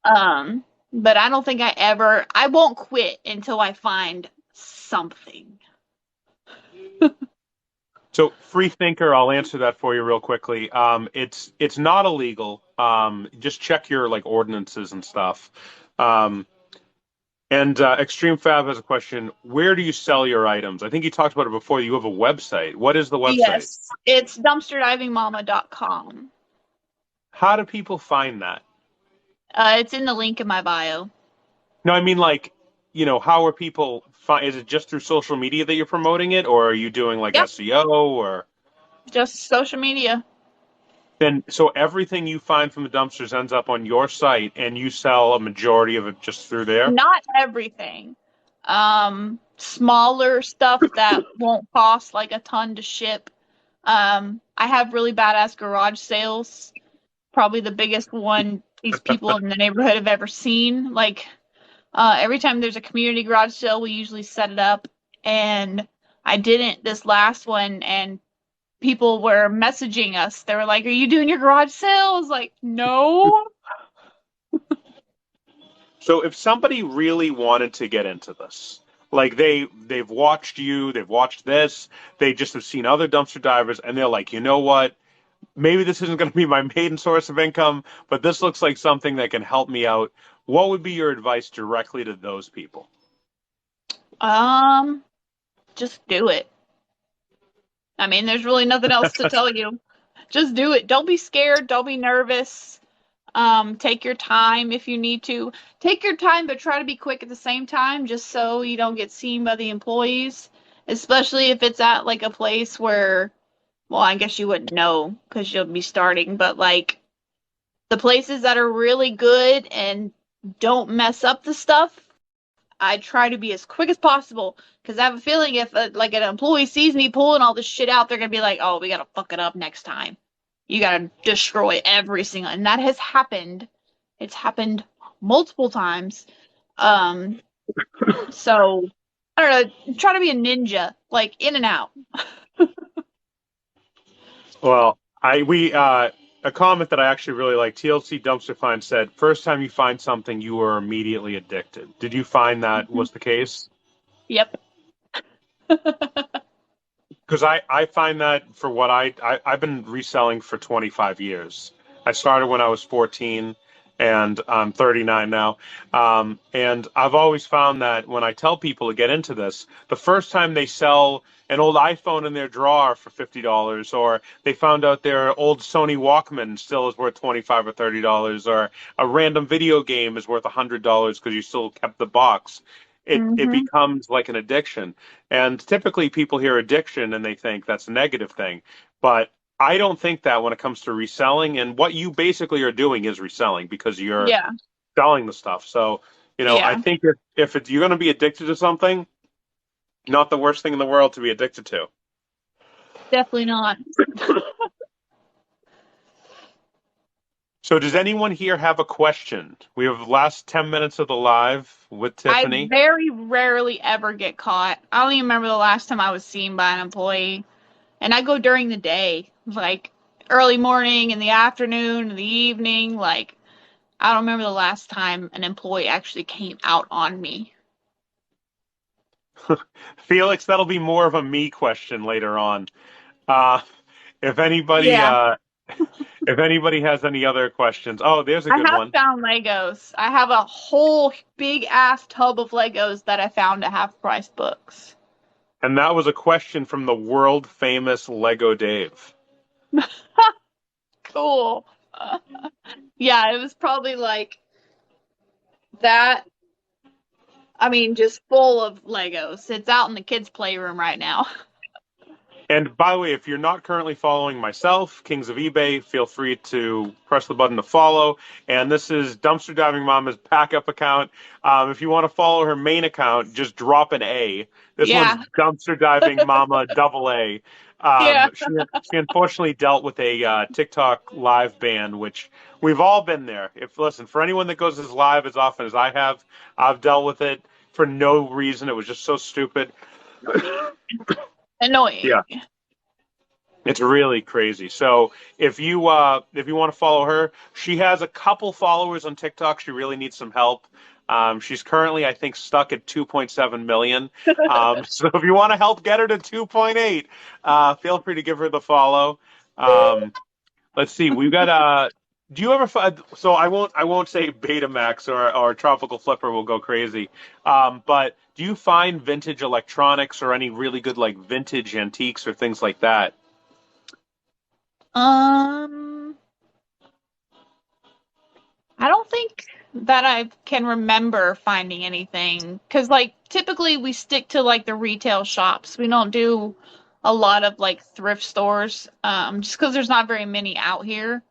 But I don't think I won't quit until I find something. So, free thinker, I'll answer that for you real quickly. It's not illegal. Just check your like ordinances and stuff. Um, and Extreme Fab has a question. Where do you sell your items? I think you talked about it before. You have a website. What is the website? Yes, it's dumpsterdivingmama.com. How do people find that? It's in the link in my bio. No, I mean like, how are people find? Is it just through social media that you're promoting it, or are you doing like Yep, SEO or? just social media. Then so everything you find from the dumpsters ends up on your site and you sell a majority of it just through there? Not everything. Smaller stuff that won't cost like a ton to ship. I have really badass garage sales. Probably the biggest one these people in the neighborhood have ever seen. Like, every time there's a community garage sale, we usually set it up. And I didn't this last one, and people were messaging us. They were like, "Are you doing your garage sale?" I was like, "No." So if somebody really wanted to get into this, like they've watched you, they've watched this, they just have seen other dumpster divers and they're like, "You know what? Maybe this isn't going to be my main source of income, but this looks like something that can help me out." What would be your advice directly to those people? Um, just do it. I mean, there's really nothing else to tell you. Just do it. Don't be scared. Don't be nervous. Take your time if you need to. Take your time, but try to be quick at the same time, just so you don't get seen by the employees. Especially if it's at like a place where, well, I guess you wouldn't know because you'll be starting, but like the places that are really good and don't mess up the stuff, I try to be as quick as possible because I have a feeling if like an employee sees me pulling all this shit out, they're gonna be like, "Oh, we gotta fuck it up next time. You gotta destroy every single." And that has happened. It's happened multiple times. Um, so I don't know. Try to be a ninja, like in and out. Well, I we a comment that I actually really like. TLC Dumpster Find said, "First time you find something, you are immediately addicted." Did you find that Mhm. was the case? Yep. Because I find that for what I've been reselling for 25 years. I started when I was 14, and I'm 39 now. And I've always found that when I tell people to get into this, the first time they sell an old iPhone in their drawer for $50, or they found out their old Sony Walkman still is worth 25 or $30, or a random video game is worth $100 because you still kept the box. It Hmm. becomes like an addiction. And typically people hear addiction and they think that's a negative thing. But I don't think that when it comes to reselling. And what you basically are doing is reselling because you're Yeah. selling the stuff. So, I Yeah. think if you're going to be addicted to something, not the worst thing in the world to be addicted to. Definitely not. So, does anyone here have a question? We have the last 10 minutes of the live with I Tiffany. very rarely ever get caught. I don't even remember the last time I was seen by an employee. And I go during the day, like early morning, in the afternoon, in the evening. Like, I don't remember the last time an employee actually came out on me. Felix, that'll be more of a me question later on. Uh, if anybody Yeah. uh, if anybody has any other questions, oh, there's a I good have one. found Legos. I have a whole big ass tub of Legos that I found at half price books. And that was a question from the world famous Lego Dave. Cool. Yeah, it was probably like that. I mean, just full of Legos. It's out in the kids' playroom right now. And by the way, if you're not currently following myself, Kings of eBay, feel free to press the button to follow. And this is Dumpster Diving Mama's backup account. If you want to follow her main account, just drop an A. This one's Yeah. Dumpster Diving Mama double A. Yeah. She unfortunately dealt with a TikTok live ban, which we've all been there. If listen, for anyone that goes as live as often as I have, I've dealt with it for no reason. It was just so stupid. Annoying. Yeah. It's really crazy. So if you want to follow her, she has a couple followers on TikTok. She really needs some help. She's currently, I think, stuck at 2.7 million. So if you want to help get her to 2.8, feel free to give her the follow. Um, let's see. We've got do you ever find, so I won't say Betamax or Tropical Flipper will go crazy. But do you find vintage electronics or any really good like vintage antiques or things like that? Um, I don't think that I can remember finding anything because, like, typically we stick to like the retail shops. We don't do a lot of like thrift stores, just because there's not very many out here.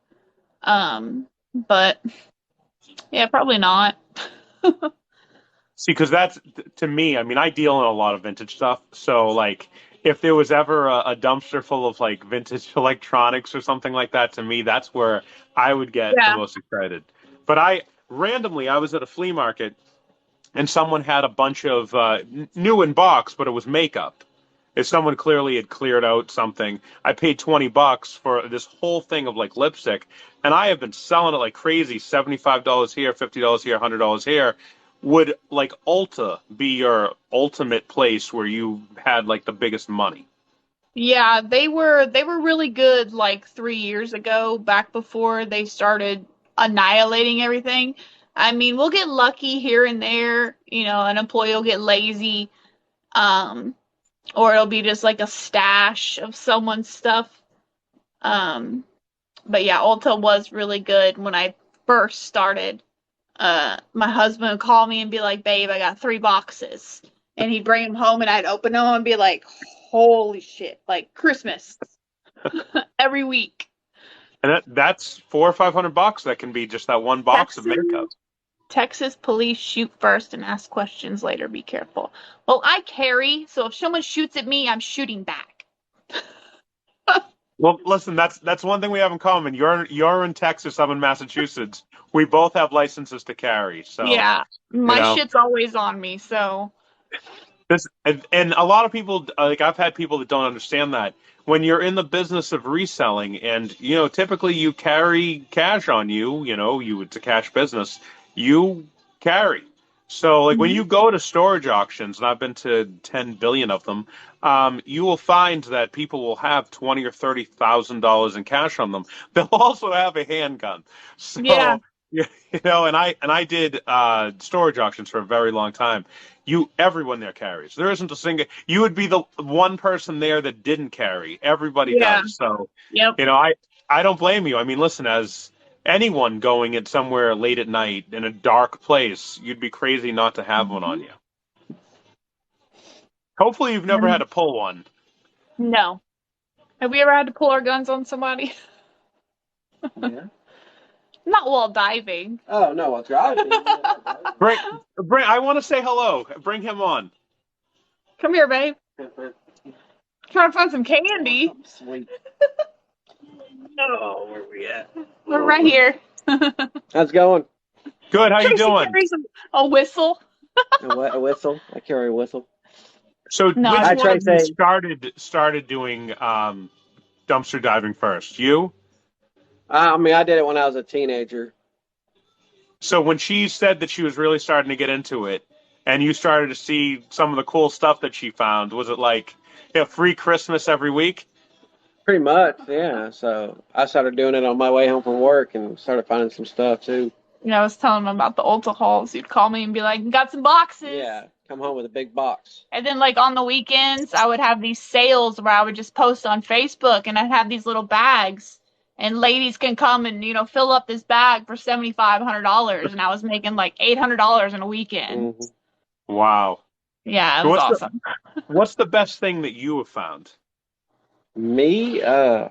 But yeah, probably not. See, because that's to me. I mean, I deal in a lot of vintage stuff. So, like, if there was ever a dumpster full of like vintage electronics or something like that, to me, that's where I would get the Yeah. most excited. But I was at a flea market and someone had a bunch of new in box, but it was makeup. If someone clearly had cleared out something, I paid $20 for this whole thing of like lipstick, and I have been selling it like crazy, $75 here, $50 here, $100 here. Would like Ulta be your ultimate place where you had like the biggest money? Yeah, they were really good like 3 years ago, back before they started annihilating everything. I mean, we'll get lucky here and there, an employee will get lazy, um, or it'll be just like a stash of someone's stuff. Um, but yeah, Ulta was really good when I first started. My husband would call me and be like, "Babe, I got 3 boxes," and he'd bring them home, and I'd open them and be like, "Holy shit!" Like Christmas every week. And that's 400 or 500 bucks. That can be just that one box of Texas, makeup. Texas police shoot first and ask questions later. Be careful. Well, I carry, so if someone shoots at me, I'm shooting back. Well, listen, that's one thing we have in common. You're in Texas, I'm in Massachusetts. We both have licenses to carry, so Yeah, you my know. shit's always on me, so And a lot of people, like I've had people that don't understand that when you're in the business of reselling, and typically you carry cash on you. It's a cash business. You carry. So, like when Mhm. you go to storage auctions, and I've been to 10 billion of them, you will find that people will have 20 or $30,000 in cash on them. They'll also have a handgun. Yeah. So, and I did storage auctions for a very long time. Everyone there carries. There isn't a single. You would be the one person there that didn't carry. Everybody Yeah. does. So, Yep. I don't blame you. I mean, listen, as anyone going in somewhere late at night in a dark place, you'd be crazy not to have one on Mhm. you. Hopefully, you've never had And to pull one. no. Have we ever had to pull our guns on somebody? Yeah. Not while diving. Oh no, while driving. Yeah, not Bring, bring. I want to say hello. Bring him on. Come here, babe. driving. Trying to find some I want candy. something sweet. Oh, where we at? We're right here. How's it going? Good. How you Tracy doing? carries a whistle. A whistle. I carry a whistle. So, No, which I one try of to you say. started doing dumpster diving first? You? I mean, I did it when I was a teenager. So when she said that she was really starting to get into it, and you started to see some of the cool stuff that she found, was it like free Christmas every week? Pretty much, yeah. So I started doing it on my way home from work and started finding some stuff too. I was telling him about the Ulta hauls. He'd call me and be like, got some boxes. Yeah, come home with a big box. And then, like, on the weekends, I would have these sales where I would just post on Facebook and I'd have these little bags. And ladies can come and, fill up this bag for $7,500. And I was making like $800 in a weekend. Hmm. Wow. Yeah, it So was what's the awesome. what's the best thing that you have found? Me, I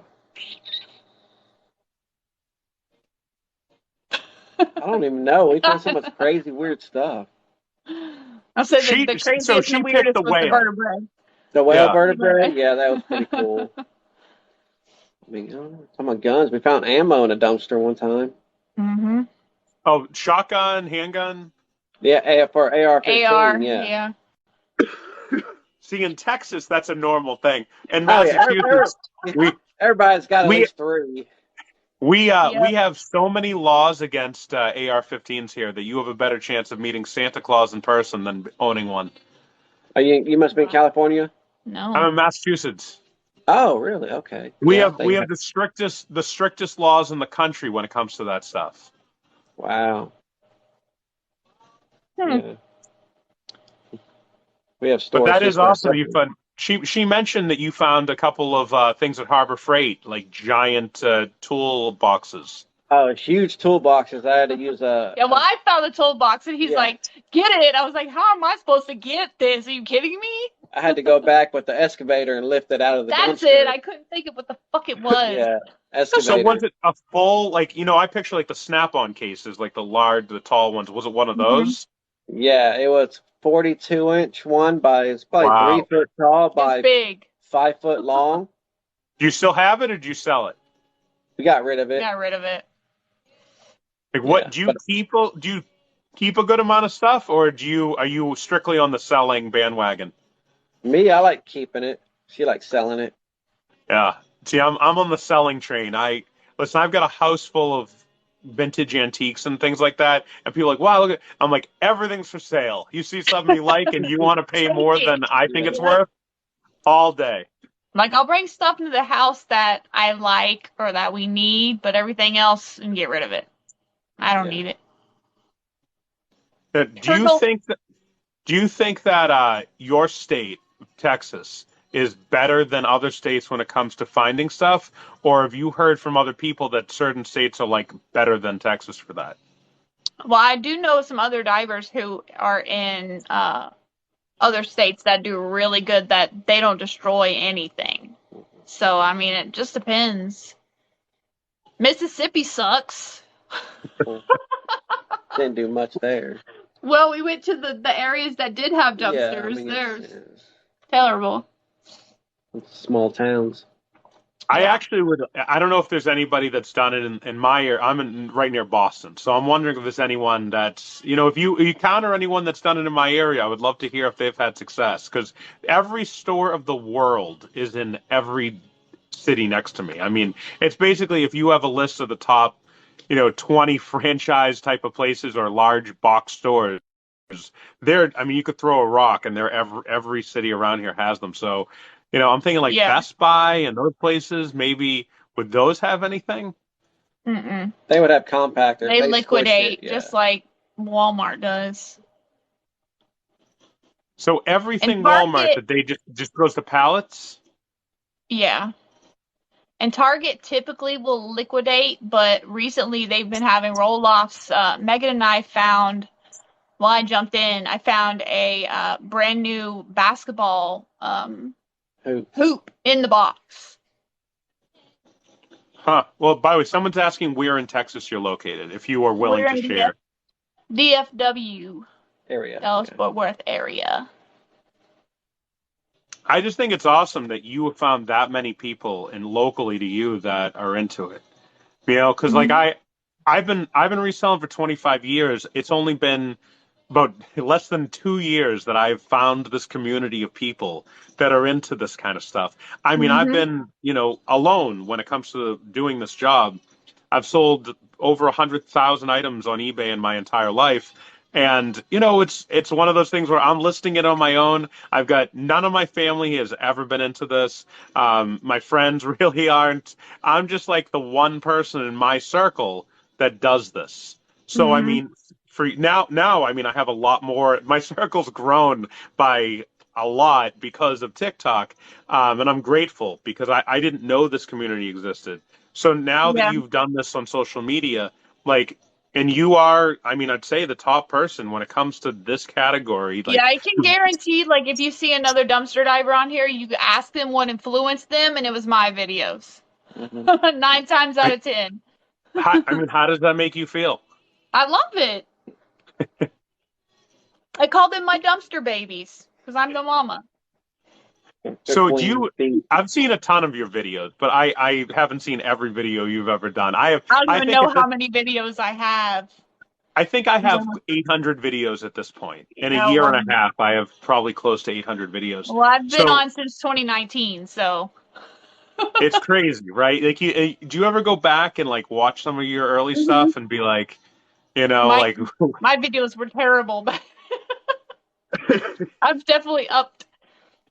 don't even know. We found so much crazy, weird stuff. I said She the so craziest and she the picked weirdest the was the whale. vertebrae. The whale Yeah. vertebrae, yeah, that was pretty cool. I mean, some of guns. We found ammo in a dumpster one time. Mm-hmm. Oh, shotgun, handgun. Yeah, for AR-15. AR, Yeah. yeah. See, in Texas, that's a normal thing. In Oh yeah, Massachusetts, we everybody's got at we least three. we Yep. have so many laws against AR-15s here that you have a better chance of meeting Santa Claus in person than owning one. Oh, you must be in California. I'm No. in Massachusetts. Oh, really? Okay. We Yeah, I have we think. have the strictest laws in the country when it comes to that stuff. Wow. Hmm. Yeah, we have But stores that just is for a awesome. You second. found she mentioned that you found a couple of things at Harbor Freight, like giant tool boxes. Oh, huge toolboxes. I had to use Yeah, well, I found the toolbox and he's yeah. like, get it. I was like, how am I supposed to get this? Are you kidding me? I had to go back with the excavator and lift it out of the That's dumpster. it. I couldn't think of what the fuck it was. Yeah, So excavator. was it a full, like, I picture like the Snap-on cases, like the tall ones. Was it one of Mhm. those? Yeah, it was 42-inch one it's probably Wow. 3 foot tall It's by big. 5 foot long. Do you still have it, or do you sell it? We got rid of it. Got rid of it. Like, what Yeah, do you but keep a good amount of stuff, or are you strictly on the selling bandwagon? me, I like keeping it. She likes selling it. Yeah. See, I'm on the selling train. Listen, I've got a house full of vintage antiques and things like that, and people are like, wow, look at. I'm like, everything's for sale. You see something you like, and you want to pay more than I think it's Yeah. worth, all day. Like, I'll bring stuff into the house that I like or that we need, but everything else and get rid of it. I don't Yeah. need it. Do you think that your state, Texas, is better than other states when it comes to finding stuff, or have you heard from other people that certain states are like better than Texas for that? Well, I do know some other divers who are in other states that do really good that they don't destroy anything. So, I mean, it just depends. Mississippi sucks. Didn't do much there. Well, we went to the areas that did have Yeah, I dumpsters. mean, They're it's terrible. small towns. I Yeah. actually would. I don't know if there's anybody that's done it in my area. Right near Boston, so I'm wondering if there's anyone that's if you counter anyone that's done it in my area, I would love to hear if they've had success because every store of the world is in every city next to me. I mean, it's basically if you have a list of the top, 20 franchise type of places or large box stores. There, I mean, you could throw a rock, and every city around here has them. So, I'm thinking like Yeah. Best Buy and those places. Maybe would those have anything? Mm-mm. They would have compactors. They They squish liquidate it. Yeah. just like Walmart does. So And everything Walmart Target, that they just goes to pallets. yeah. And Target typically will liquidate, but recently they've been having roll-offs. Megan and I found, while I jumped in, I found a brand new basketball hoop in the box. Huh. Well, by the way, someone's asking where in Texas you're located, if you are willing We're to in share. DFW, Area. Dallas Yeah. Fort Worth area. I just think it's awesome that you have found that many people and locally to you that are into it. Because like Mhm. I've been reselling for 25 years. It's only been about less than 2 years that I've found this community of people that are into this kind of stuff. I mean, I've Mhm. been, alone when it comes to doing this job. I've sold over 100,000 items on eBay in my entire life. And it's one of those things where I'm listing it on my own. I've got none of my family has ever been into this. My friends really aren't. I'm just like the one person in my circle that does this. So I Mhm. mean, for now, I mean, I have a lot more. My circle's grown by a lot because of TikTok, and I'm grateful because I didn't know this community existed. So now that Yeah. you've done this on social media, like, and you are, I mean, I'd say the top person when it comes to this category. Yeah, Like, I can guarantee, like, if you see another dumpster diver on here, you could ask them what influenced them, and it was my videos. Mhm. 9 times out of 10. I mean, how does that make you feel? I love it. I call them my dumpster babies because I'm the mama. They're So queen bees. I've seen a ton of your videos, but I haven't seen every video you've ever done. I don't I even think know at this, how many videos I have. I think I have 800 videos at this point. In a Oh, year well, and a half, I have probably close to 800 videos. well, I've been So on since 2019, so it's crazy, right? Like, do you ever go back and like watch some of your early Mhm. stuff and be like, my like, my videos were terrible, but I've definitely upped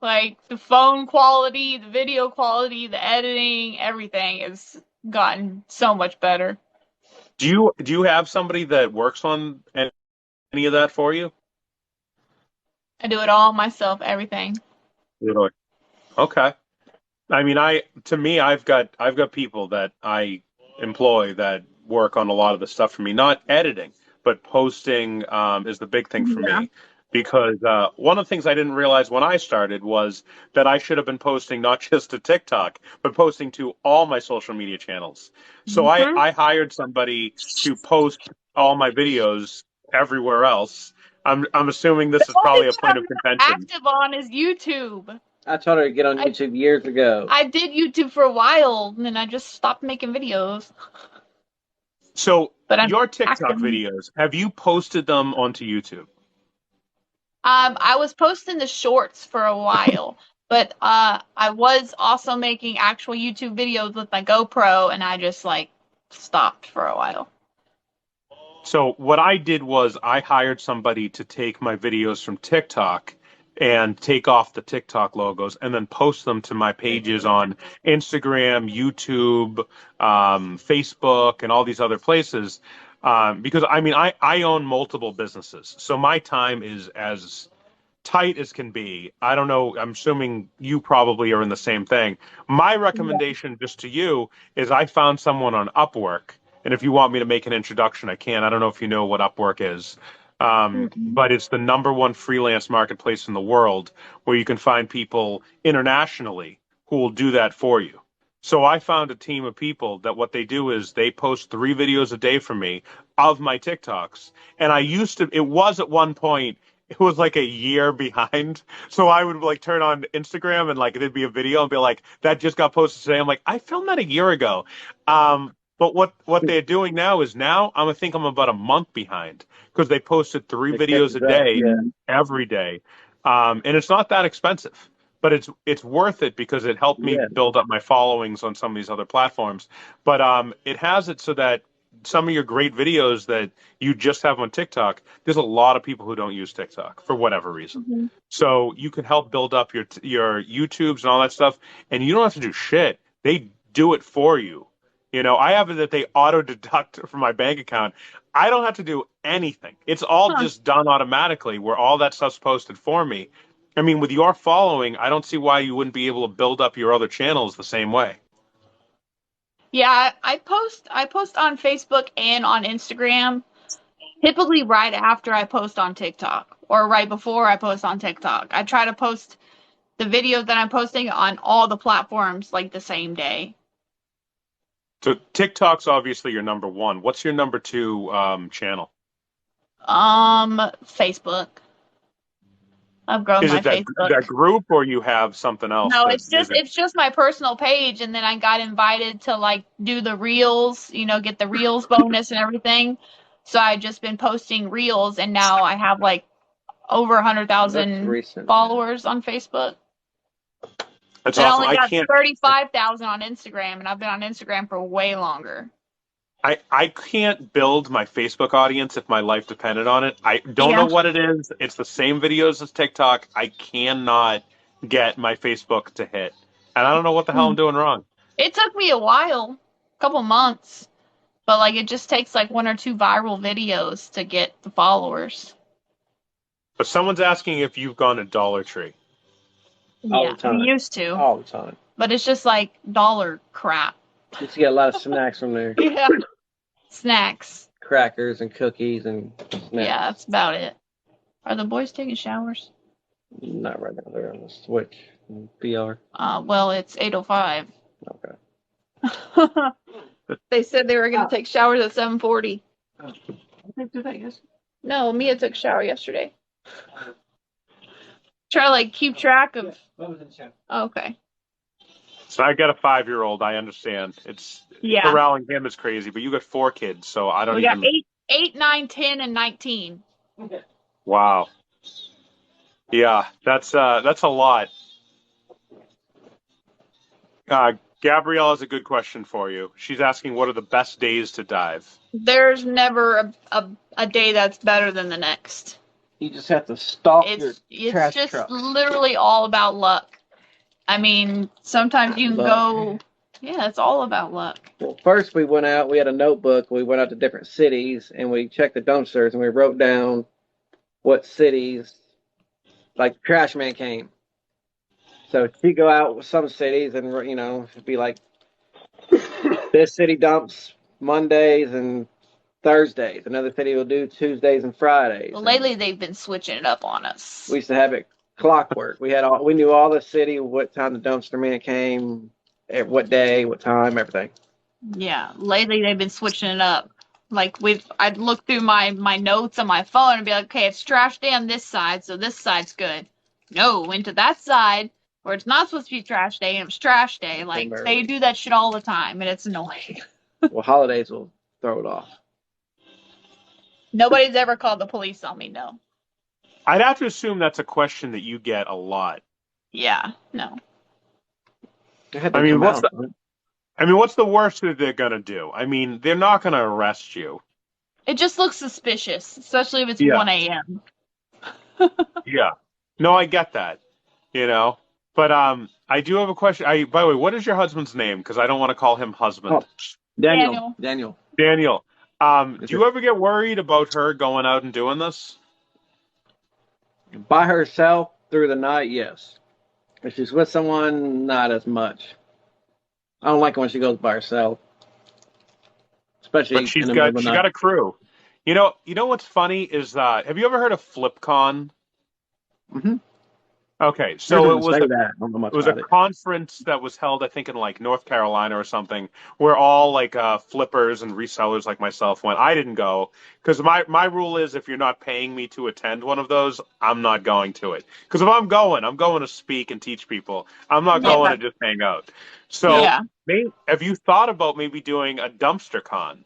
like the phone quality, the video quality, the editing, everything has gotten so much better. do you have somebody that works on any of that for you? I do it all myself, everything. Really? Okay. I mean, to me, I've got people that I employ that work on a lot of the stuff for me, not editing, but posting is the big thing for Yeah. me. Because one of the things I didn't realize when I started was that I should have been posting not just to TikTok, but posting to all my social media channels. So I, Mhm. I hired somebody to post all my videos everywhere else. I'm assuming The this is only probably a one point I'm of not contention. active on is YouTube. I told her to get on I YouTube years ago. I did YouTube for a while, and then I just stopped making videos. So But I'm your TikTok active. videos, have you posted them onto YouTube? I was posting the shorts for a while, but I was also making actual YouTube videos with my GoPro, and I just like stopped for a while. So what I did was I hired somebody to take my videos from TikTok and take off the TikTok logos and then post them to my pages on Instagram, YouTube, Facebook, and all these other places. Because I mean, I own multiple businesses, so my time is as tight as can be. I don't know. I'm assuming you probably are in the same thing. My Yeah. recommendation just to you is I found someone on Upwork. And if you want me to make an introduction, I can. I don't know if you know what Upwork is. Mm-mm. But it's the number one freelance marketplace in the world where you can find people internationally who will do that for you. So I found a team of people that what they do is they post 3 videos a day for me of my TikToks. And it was at one point it was like a year behind. So I would like turn on Instagram and like there'd be a video and be like, that just got posted today. I'm like, I filmed that a year ago. But what they're doing now is now I think I'm about a month behind because they posted three They kept videos a it up. day Yeah. every day. And it's not that expensive, but it's worth it because it helped me Yeah. build up my followings on some of these other platforms. But it has it so that some of your great videos that you just have on TikTok, there's a lot of people who don't use TikTok for whatever reason. Mhm. So you can help build up your YouTubes and all that stuff, and you don't have to do shit. They do it for you. You know, I have it that they auto deduct from my bank account. I don't have to do anything. It's all Huh. just done automatically where all that stuff's posted for me. I mean, with your following, I don't see why you wouldn't be able to build up your other channels the same way. Yeah, I post on Facebook and on Instagram, typically right after I post on TikTok or right before I post on TikTok. I try to post the videos that I'm posting on all the platforms like the same day. So TikTok's obviously your number one. What's your number two channel? Facebook. I've grown Is my it Facebook. that group or you have something else No, that it's just is it? it's just my personal page, and then I got invited to like do the reels, get the reels bonus and everything. So I just been posting reels, and now I have like over That's 100,000 recent. followers on Facebook. That's And I awesome. only got 35,000 on Instagram, and I've been on Instagram for way longer. I can't build my Facebook audience if my life depended on it. I don't Yeah. know what it is. It's the same videos as TikTok. I cannot get my Facebook to hit. And I don't know what the hell I'm doing wrong. It took me a while, a couple months, but like it just takes like one or two viral videos to get the followers. But someone's asking if you've gone to Dollar Tree. All Yeah, the time. I used to, All the time. but it's just like dollar crap. Used to get a lot of snacks from there. Yeah. Snacks. Crackers and cookies and snacks. Yeah, that's about it. Are the boys taking showers? Not right now. They're on the Switch. VR. Well, it's 8:05. Okay. They said they were going to take showers at 7:40. They do that, yes. No, Mia took a shower yesterday. Try to like keep track of. What was in the show? Oh, okay. So I got a 5-year-old. I understand. It's Yeah. corralling him is crazy, but you got 4 kids, so I don't We got even. 8, 9, 10, and 19. Wow. Yeah, that's a lot. Gabrielle has a good question for you. She's asking, what are the best days to dive? There's never a day that's better than the next. You just have to stalk your It's trash just trucks. literally all about luck. I mean, sometimes you can Luck. go. Yeah, it's all about luck. Well, first we went out. We had a notebook. We went out to different cities and we checked the dumpsters and we wrote down what cities, like the trash man came. So she'd go out with some cities and it'd be like this city dumps Mondays and Thursdays. Another city will do Tuesdays and Fridays. Well, And lately they've been switching it up on us. we used to have it clockwork. We knew all the city, what time the dumpster man came, at what day, what time, everything. Yeah, lately they've been switching it up. Like I'd look through my notes on my phone and be like, okay, it's trash day on this side, so this side's good. No, went to that side where it's not supposed to be trash day and it was trash day. Like Remember. they do that shit all the time, and it's annoying. Well, holidays will throw it off. Nobody's ever called the police on me, no. I'd have to assume that's a question that you get a lot. Yeah, no. I mean, what's the worst that they're gonna do? I mean, they're not gonna arrest you. It just looks suspicious, especially if it's Yeah. 1 a.m. Yeah. No, I get that. But I do have a question. By the way, what is your husband's name? Because I don't want to call him husband. Oh. Daniel. Daniel. Do you ever get worried about her going out and doing this? By herself through the night, yes. If she's with someone, not as much. I don't like it when she goes by herself, especially But she's in the middle of the she's night. got a crew. You know what's funny is have you ever heard of FlipCon? Mhm. Okay, I so didn't say that. I don't know much it was a about it. conference that was held, I think, in like North Carolina or something, where all like flippers and resellers like myself went. I didn't go because my rule is if you're not paying me to attend one of those, I'm not going to it. Because if I'm going to speak and teach people. I'm not going Yeah. to just hang out. So, Yeah. have you thought about maybe doing a dumpster con?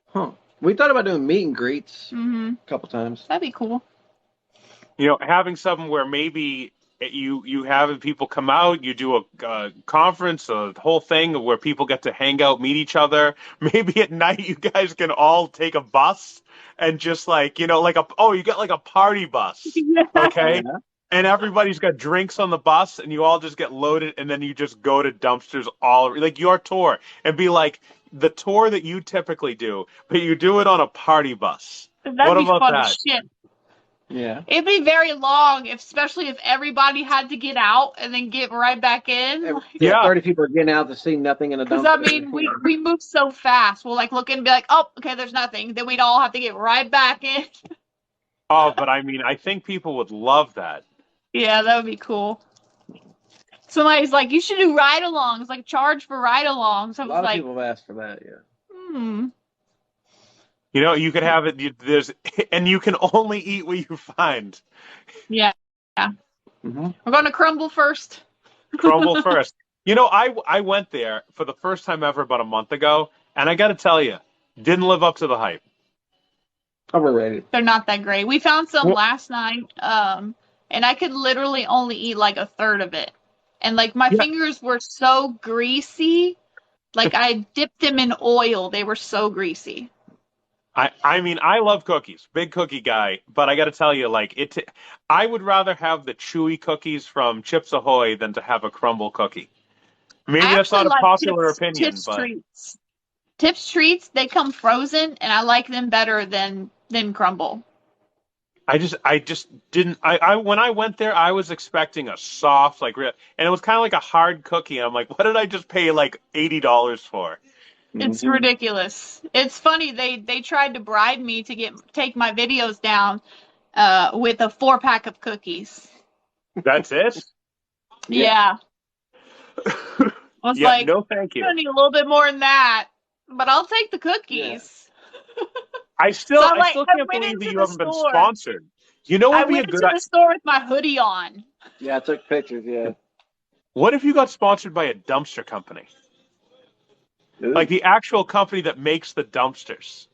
Huh. We thought about doing meet and greets Mm-hmm. a couple times. That'd be cool. You know, having something where maybe you have people come out, you do a conference, a whole thing where people get to hang out, meet each other. Maybe at night you guys can all take a bus and just like like you get like a party bus, Yeah. okay? And everybody's got drinks on the bus, and you all just get loaded, and then you just go to dumpsters all like your tour, and be like the tour that you typically do, but you do it on a party bus. That'd What be about fun as that? shit. Yeah. It'd be very long, especially if everybody had to get out and then get right back in. Yeah. 30 people are getting out to see nothing in a Because dumpster. I mean, we move so fast. We'll like look and be like, oh, okay, there's nothing. Then we'd all have to get right back in. Oh, but I mean, I think people would love that. Yeah, that would be cool. Somebody's like, you should do ride-alongs, like charge for ride-alongs. I A was lot of like, people have asked for that, yeah. You know, you could have it. And you can only eat what you find. Yeah. Mm-hmm. We're going to Crumble first. Crumble first. You know, I went there for the first time ever about a month ago, and I got to tell you, didn't live up to the hype. Overrated. They're not that great. We found some Well- last night, and I could literally only eat like a third of it. And like my fingers were so greasy, like I dipped them in oil. They were so greasy. I mean, I love cookies, big cookie guy, but I got to tell you, like I would rather have the chewy cookies from Chips Ahoy than to have a crumble cookie. Maybe I that's not a actually like popular opinion, Tips but treats. Tips treats, they come frozen, and I like them better than Crumble. I just didn't. I when I went there, I was expecting a soft, like, and it was kind of like a hard cookie. And I'm like, what did I just pay like $80 for? It's ridiculous. It's funny they tried to bribe me to take my videos down with a 4-pack of cookies. That's it? Yeah. I was Yeah, like, no, thank you. I need a little bit more than that, but I'll take the cookies. I still So, like, can't I went believe into that you the haven't been store. sponsored. You know I what would be a went good into the store with my hoodie on. Yeah, I took pictures, yeah. What if you got sponsored by a dumpster company? Ooh, Like the actual company that makes the dumpsters.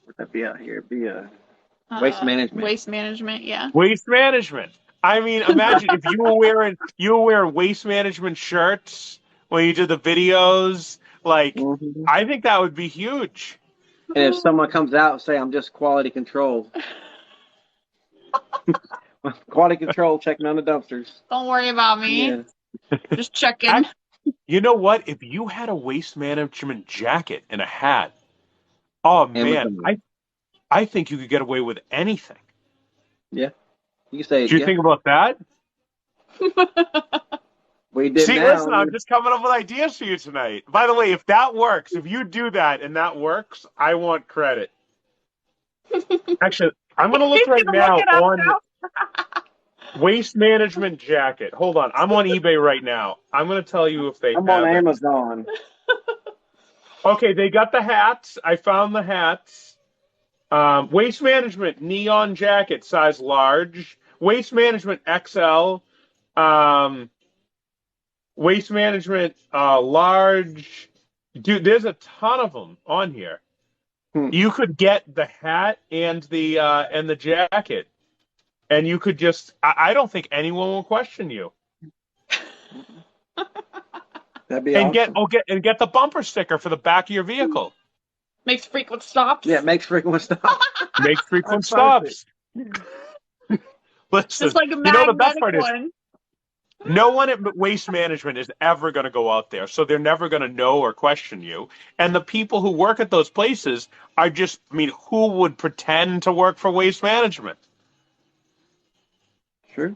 would that be out here? Be waste management. Waste management, yeah. Waste management. I mean, imagine if you were wearing waste management shirts when you did the videos. Like, Mhm. I think that would be huge. And if someone comes out and say, I'm just quality control. Quality control checking on the dumpsters. Don't worry about me. Yeah. Just checking. You know what? If you had a waste management jacket and a hat, oh man, I think you could get away with anything. Yeah. You can say, Do you think about that? we did See, now. listen, I'm just coming up with ideas for you tonight. By the way, if that works, if you do that and that works, I want credit. Actually, I'm going to look right now on waste management jacket. Hold on. I'm on eBay right now. I'm going to tell you if they I'm have on it. Amazon. Okay, they got the hats. I found the hats. Waste management neon jacket, size large. Waste management XL. Waste management large. Dude, there's a ton of them on here. You could get the hat and the jacket, and you could just. I don't think anyone will question you. That'd be And awesome. get the bumper sticker for the back of your vehicle. Makes frequent stops. Yeah, it makes frequent stop. Makes frequent That's perfect. stops. Listen, Just like a you know the best magnetic part is one. no one at Waste Management is ever going to go out there, so they're never going to know or question you. And the people who work at those places are just, I mean, who would pretend to work for Waste Management? Sure.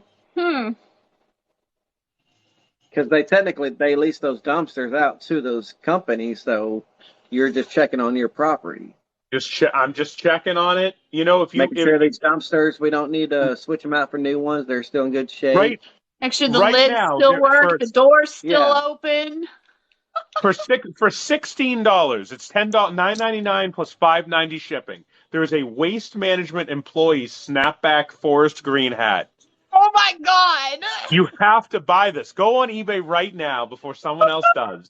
Because they lease those dumpsters out to those companies, so you're just checking on your property. I'm just checking on it. You know, Making sure these dumpsters, we don't need to switch them out for new ones. They're still in good shape. right Make sure the right lids now still work, the door's still Yeah. open. for $16, it's $9.99 plus $5.90 shipping. There is a Waste Management employee snapback forest green hat. Oh my God. You have to buy this. Go on eBay right now before someone else does.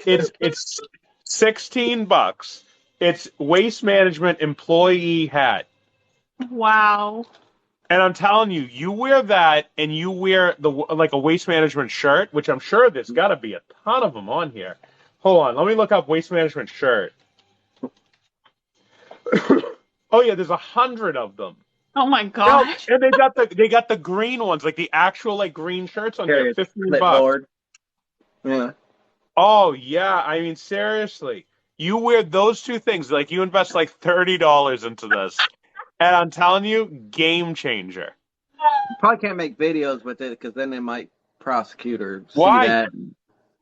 It's $16. It's Waste Management employee hat. Wow. And I'm telling you, you wear that and you wear like a Waste Management shirt, which I'm sure there's got to be a ton of them on here. Hold on, let me look up Waste Management shirt. Oh yeah, there's 100 of them. Oh my gosh. And they got the green ones, like the actual like green shirts on here, $15. Clipboard. Yeah. Oh yeah, I mean seriously, you wear those two things, like you invest like $30 into this, and I'm telling you, game changer. Probably can't make videos with it because then they might prosecute or see Why? that.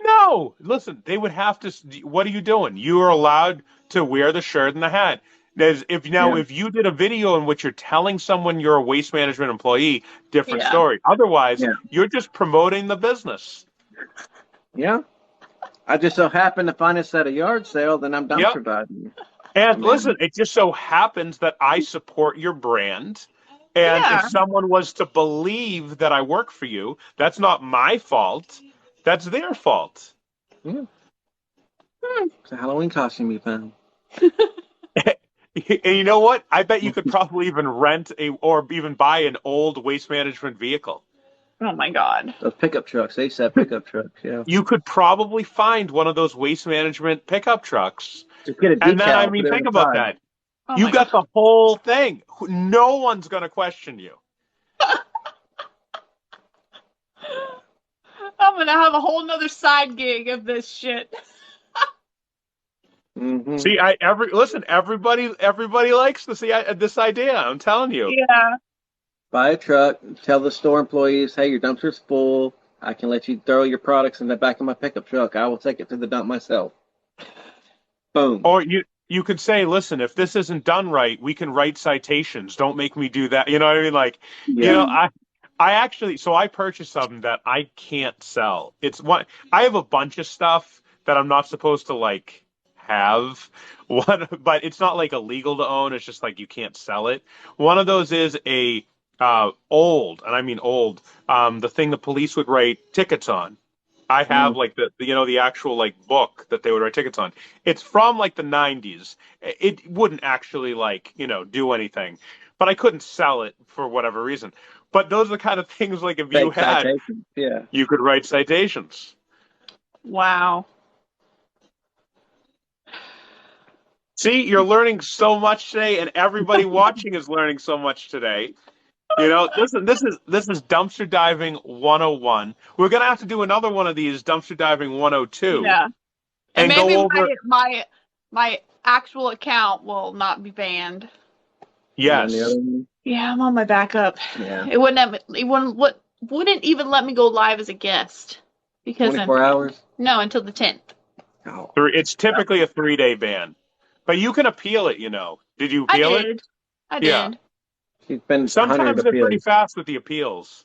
No, listen, they would have to. What are you doing? You are allowed to wear the shirt and the hat. If you did a video in which you're telling someone you're a Waste Management employee, different story. Otherwise, you're just promoting the business. Yeah. I just so happen to find this at a yard sale, then I'm dumpster diving. And listen, it just so happens that I support your brand. And if someone was to believe that I work for you, that's not my fault. That's their fault. Yeah. It's a Halloween costume you found. And you know what? I bet you could probably even rent or even buy an old Waste Management vehicle. Oh my God. Those pickup trucks, they said pickup trucks, yeah. You could probably find one of those Waste Management pickup trucks. Just get a decal. And then, I mean, think about that. Oh you got the whole thing. No one's going to question you. I'm going to have a whole nother side gig of this shit. Mm-hmm. See, everybody likes this idea. I'm telling you. Yeah. Buy a truck, tell the store employees, hey, your dumpster's full. I can let you throw your products in the back of my pickup truck. I will take it to the dump myself. Boom. Or you could say, listen, if this isn't done right, we can write citations. Don't make me do that. You know what I mean? Like, I purchased something that I can't sell. I have a bunch of stuff that I'm not supposed to like have but it's not like illegal to own. It's just like you can't sell it. One of those is a old, and I mean old, the thing the police would write tickets on. I have like the actual like book that they would write tickets on. It's from like the 90s. It wouldn't actually like, do anything, but I couldn't sell it for whatever reason. But those are the kind of things like if you had, you could write citations. Wow. See, you're learning so much today, and everybody watching is learning so much today. Listen, this is Dumpster Diving 101. We're gonna have to do another one of these, Dumpster Diving 102. Yeah. And maybe go over my actual account will not be banned. Yes. Yeah, I'm on my backup. Yeah. It wouldn't even let me go live as a guest because 24 hours? No, until the 10th. Oh. It's typically a 3-day ban, but you can appeal it. Did you appeal it? I did. Sometimes they're pretty fast with the appeals.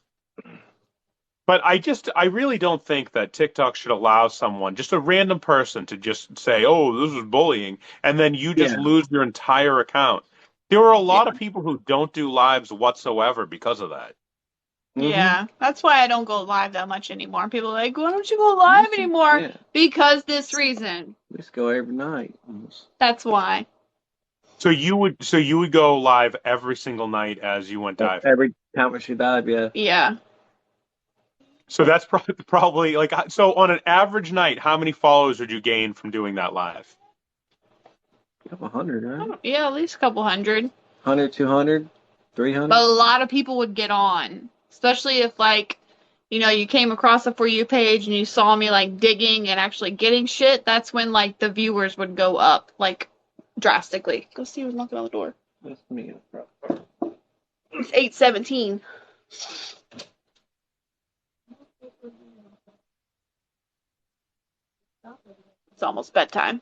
But I really don't think that TikTok should allow someone, just a random person, to just say, oh, this is bullying, and then you just lose your entire account. There are a lot of people who don't do lives whatsoever because of that. Yeah, that's why I don't go live that much anymore. People are like, why don't you go live anymore? Yeah. Because this reason. Let's go every night. That's why. So you would go live every single night as you went diving? Every time she dive, yeah. Yeah. So that's probably like, so on an average night, how many followers would you gain from doing that live? A couple hundred, right? Yeah, at least a couple hundred. 100, 200, 300. But a lot of people would get on, especially if you came across a For You page and you saw me like digging and actually getting shit. That's when like the viewers would go up like drastically. Go see who's knocking on the door. That's me. It's 8:17. It's almost bedtime.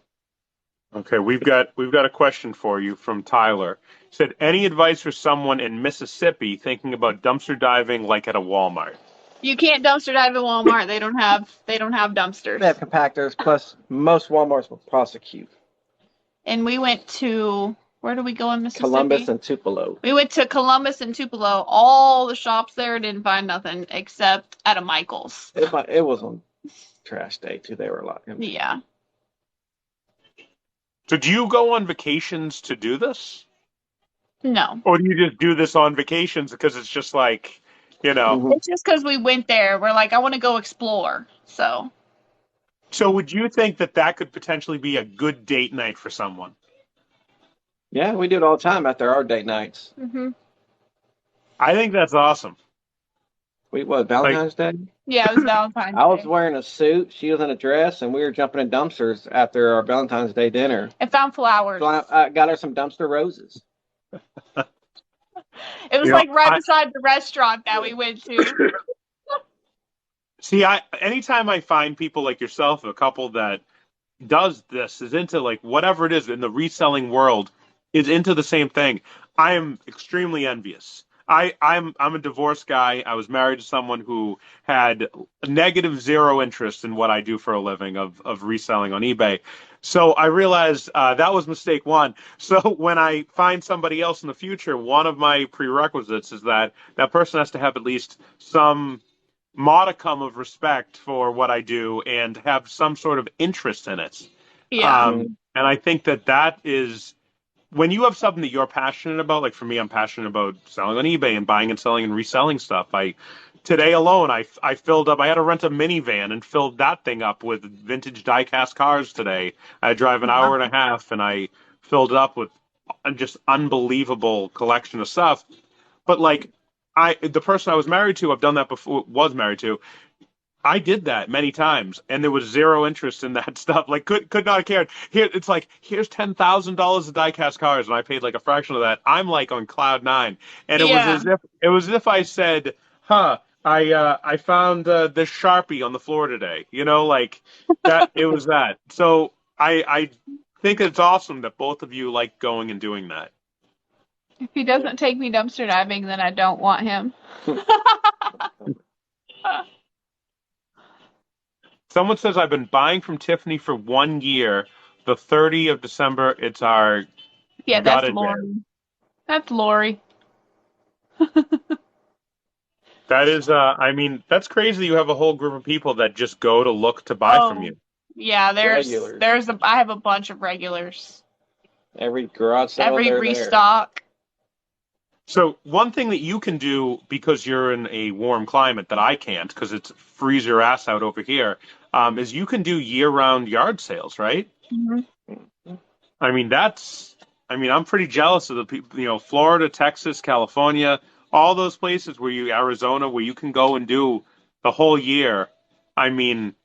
Okay, we've got a question for you from Tyler. He said, any advice for someone in Mississippi thinking about dumpster diving like at a Walmart? You can't dumpster dive at Walmart. They don't have They have dumpsters. compactors, plus most Walmarts will prosecute. And we went to, where did we go in Mississippi? Columbus and Tupelo. We went to Columbus and Tupelo. All the shops there didn't find nothing except at a Michael's. It was on trash day too. They were a lot. Yeah. So do you go on vacations to do this? No. Or do you just do this on vacations because it's just like, Mhm. It's just because we went there. We're like, I want to go explore. So So would you think that that could potentially be a good date night for someone? Yeah, we do it all the time after our date nights. I think that's awesome. Valentine's Day? yeah, it was Valentine's I was Day. wearing a suit, she was in a dress, and we were jumping in dumpsters after our Valentine's Day dinner. I found flowers. So I got her some dumpster roses. It was like right beside the restaurant that we went to. See, anytime I find people like yourself, a couple that does this, is into like whatever it is in the reselling world, is into the same thing, I am extremely envious. I'm a divorced guy. I was married to someone who had negative zero interest in what I do for a living of reselling on eBay. So I realized that was mistake one. So when I find somebody else in the future, one of my prerequisites is that that person has to have at least some modicum of respect for what I do and have some sort of interest in it. Yeah. And I think that that is when you have something that you're passionate about. Like for me, I'm passionate about selling on eBay and buying and selling and reselling stuff. Today alone, I filled up. I had to rent a minivan and filled that thing up with vintage diecast cars today. I drive an hour and a half, and I filled it up with just unbelievable collection of stuff. But like, the person I was married to, I've done that before. Was married to. I did that many times, and there was zero interest in that stuff. Like, could not have cared. Here, it's like, here's $10,000 of diecast cars, and I paid like a fraction of that. I'm like on cloud nine, and it was as if I said, "Huh, I found this Sharpie on the floor today." Like that. It was that. So I think it's awesome that both of you like going and doing that. If he doesn't take me dumpster diving, then I don't want him. Someone says I've been buying from Tiffany for 1 year. The 30th of December, it's our Yeah, that's gutted Lori. day. That's Lori. That is, I mean, that's crazy. You have a whole group of people that just go to look to buy from you. Yeah, Regulars. I have a bunch of regulars. Every garage sale, Every they're restock. So one thing that you can do because you're in a warm climate that I can't because it's freeze your ass out over here, is you can do year-round yard sales, right? Mm-hmm. I mean, I'm pretty jealous of the people, Florida, Texas, California, all those places Arizona, where you can go and do the whole year. I mean,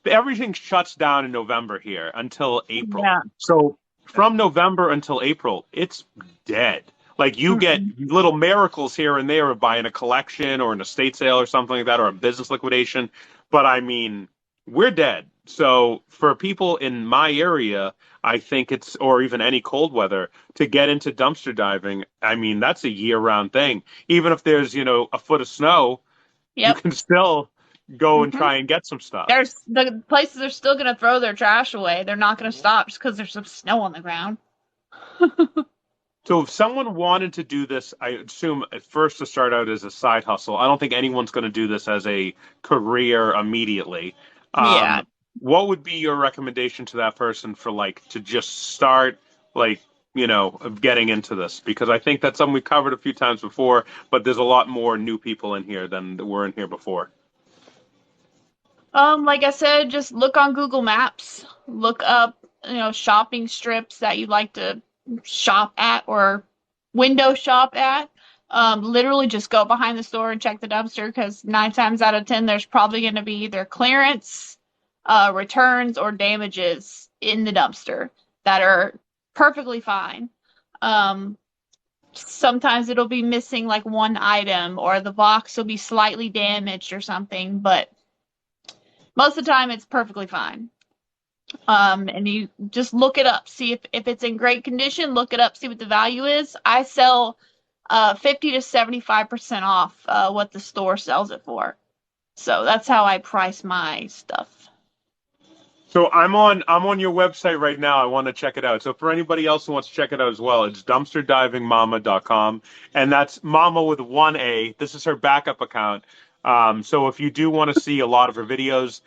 everything shuts down in November here until April. Yeah. So from November until April, it's dead. Like you get little miracles here and there of buying a collection or an estate sale or something like that, or a business liquidation. But I mean, we're dead. So for people in my area, I think or even any cold weather, to get into dumpster diving, I mean, that's a year-round thing. Even if there's, a foot of snow, you can still go and try and get some stuff. The places are still going to throw their trash away. They're not going to stop just because there's some snow on the ground. So if someone wanted to do this, I assume at first to start out as a side hustle. I don't think anyone's going to do this as a career immediately. Yeah. What would be your recommendation to that person for to just start of getting into this? Because I think that's something we've covered a few times before, but there's a lot more new people in here than were in here before. Like I said, just look on Google Maps. Look up, shopping strips that you'd like to shop at or window shop at. Literally just go behind the store and check the dumpster because 9 times out of 10 there's probably going to be either clearance, returns, or damages in the dumpster that are perfectly fine. Sometimes it'll be missing like one item or the box will be slightly damaged or something, but most of the time it's perfectly fine. And you just look it up, see if it's in great condition, look it up, see what the value is. I sell 50 to 75% off what the store sells it for. So that's how I price my stuff. So I'm on your website right now. I want to check it out. So for anybody else who wants to check it out as well, it's dumpsterdivingmama.com, and that's Mama with one A. This is her backup account. So if you do want to see a lot of her videos,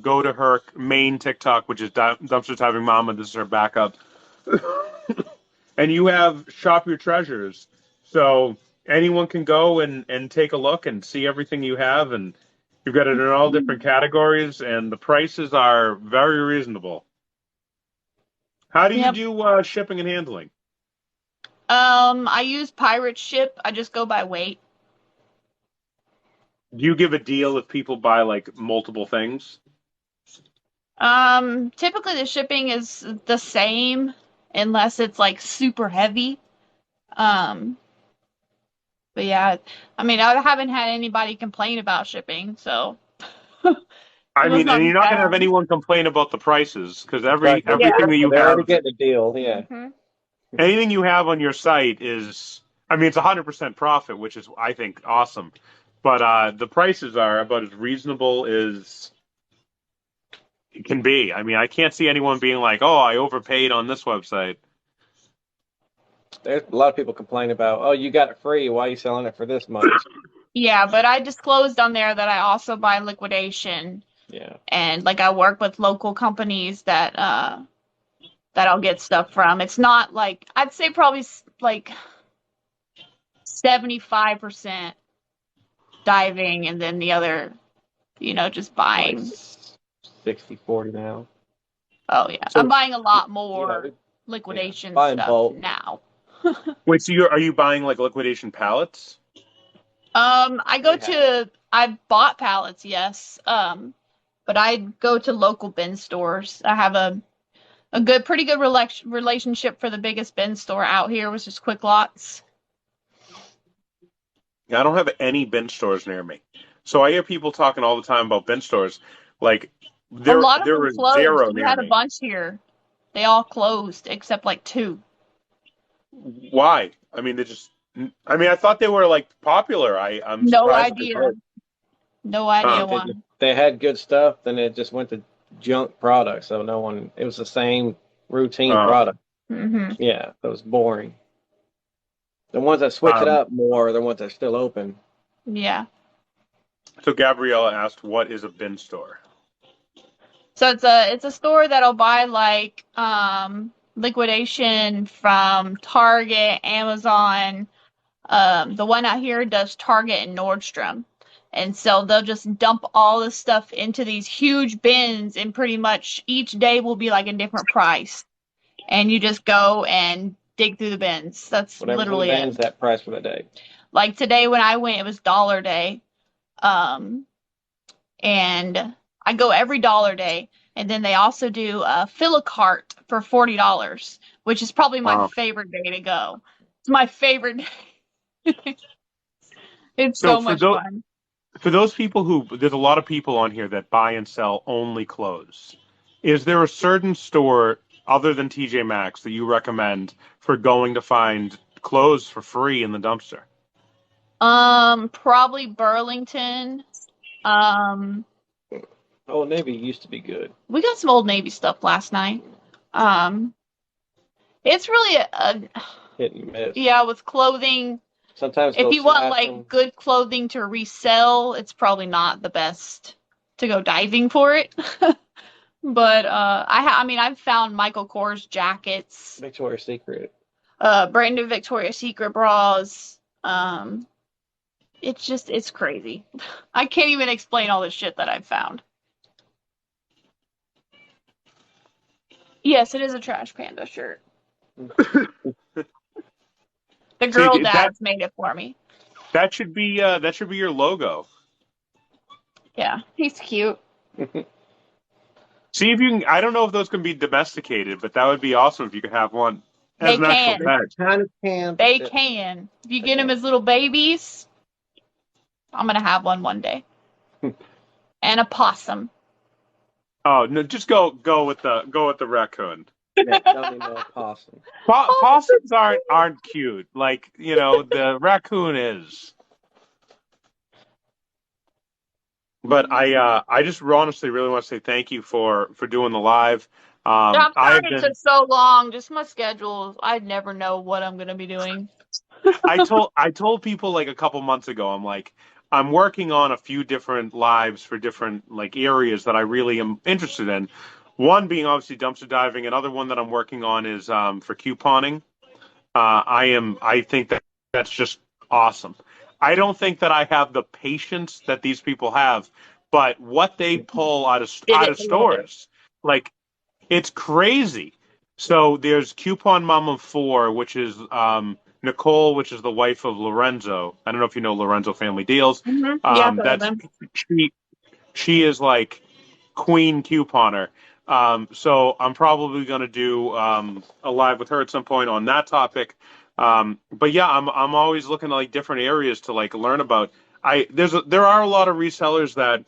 go to her main TikTok, which is Dumpster Diving Mama. This is her backup, and you have Shop Your Treasures. So anyone can go and take a look and see everything you have, and you've got it in all different categories, and the prices are very reasonable. How do you Yep. do shipping and handling? I use Pirate Ship. I just go by weight. Do you give a deal if people buy like multiple things? Typically the shipping is the same unless it's like super heavy. Um, but yeah, I mean, I haven't had anybody complain about shipping, so I it was mean, not and you're not going to have bad. anyone complain about the prices because Right. everything that you They're have, already getting a deal. Yeah. Mhm. anything you have on your site is, I mean, it's 100% profit, which is, I think, awesome. But the prices are about as reasonable as it can be. I mean, I can't see anyone being like, "Oh, I overpaid on this website." There's a lot of people complain about, oh, you got it free. Why are you selling it for this much? Yeah, but I disclosed on there that I also buy liquidation Yeah. and like I work with local companies that I'll get stuff from. It's not like I'd say probably like 75% diving and then the other, just Like buying. 60-40 now. Oh yeah, So, I'm buying a lot Yeah, more liquidation buying stuff bulk. now. wait, so are you buying like liquidation pallets? I bought pallets, yes. But I go to local bin stores. I have a pretty good relationship for the biggest bin store out here, which is Quick Lots. I don't have any bin stores near me. So I hear people talking all the time about bin stores. Like A lot of there them is closed. zero We near had a me. bunch here. They all closed except like two. Why? I mean, I thought they were like popular. I'm No surprised that they idea. closed. No idea Huh. why. They had good stuff, then it just went to junk products. So no one, it was the same routine product. Hmm. Yeah, it was boring. The ones that switch it Um, up more are the ones that are still open. Yeah. so Gabriella asked, "What is a bin store?" So it's a store that'll buy like liquidation from Target, Amazon. The one out here does Target and Nordstrom. And so they'll just dump all this stuff into these huge bins, and pretty much each day will be like a different price. And you just go and dig through the bins. That's Whatever's in the literally bins, it. that price for the day. Like today when I went, it was dollar day. And I go every dollar day. And then they also do fill a cart for $40, which is probably my Wow. favorite day to go. It's my favorite day. It's So so much fun. for those people there's a lot of people on here that buy and sell only clothes. Is there a certain store other than TJ Maxx that you recommend for going to find clothes for free in the dumpster? Probably Burlington. Um, Old Navy used to be good. we got some Old Navy stuff last night. It's really Hit and miss. yeah, with clothing. Sometimes If they'll you want slash like them. good clothing to resell, it's probably not the best to go diving for it. But I mean, I've found Michael Kors jackets, Victoria's Secret. brand new Victoria's Secret bras. It's crazy. I can't even explain all the shit that I've found. Yes, it is a Trash Panda shirt. The girl See, dads made it for me. that should be your logo. Yeah, he's cute. See if you can. I don't know if those can be domesticated, but that would be awesome if you could have one as They an actual can. pet. Kind of can. They can. If you get them as little babies, I'm gonna have one day. And a possum. Oh no, just go with the raccoon. Yeah, don't need no possum. Oh, Possums aren't cute. Like, the raccoon is. But I just honestly really want to say thank you for doing the live. I'm sorry I've it been took so long. Just my schedule. I never know what I'm gonna be doing. I told people like a couple months ago, I'm like, I'm working on a few different lives for different like areas that I really am interested in. One being obviously dumpster diving. Another one that I'm working on is for couponing. I think that that's just awesome. I don't think that I have the patience that these people have, but what they pull out of Did out it of a little bit. stores, like it's crazy. So there's Coupon Mom of Four, which is Nicole, which is the wife of Lorenzo. I don't know if you know Lorenzo Family Deals. Yeah, I've heard of That's them. she. She is like queen couponer. So I'm probably going to do a live with her at some point on that topic. But yeah, I'm always looking at like different areas to like learn about. There are a lot of resellers that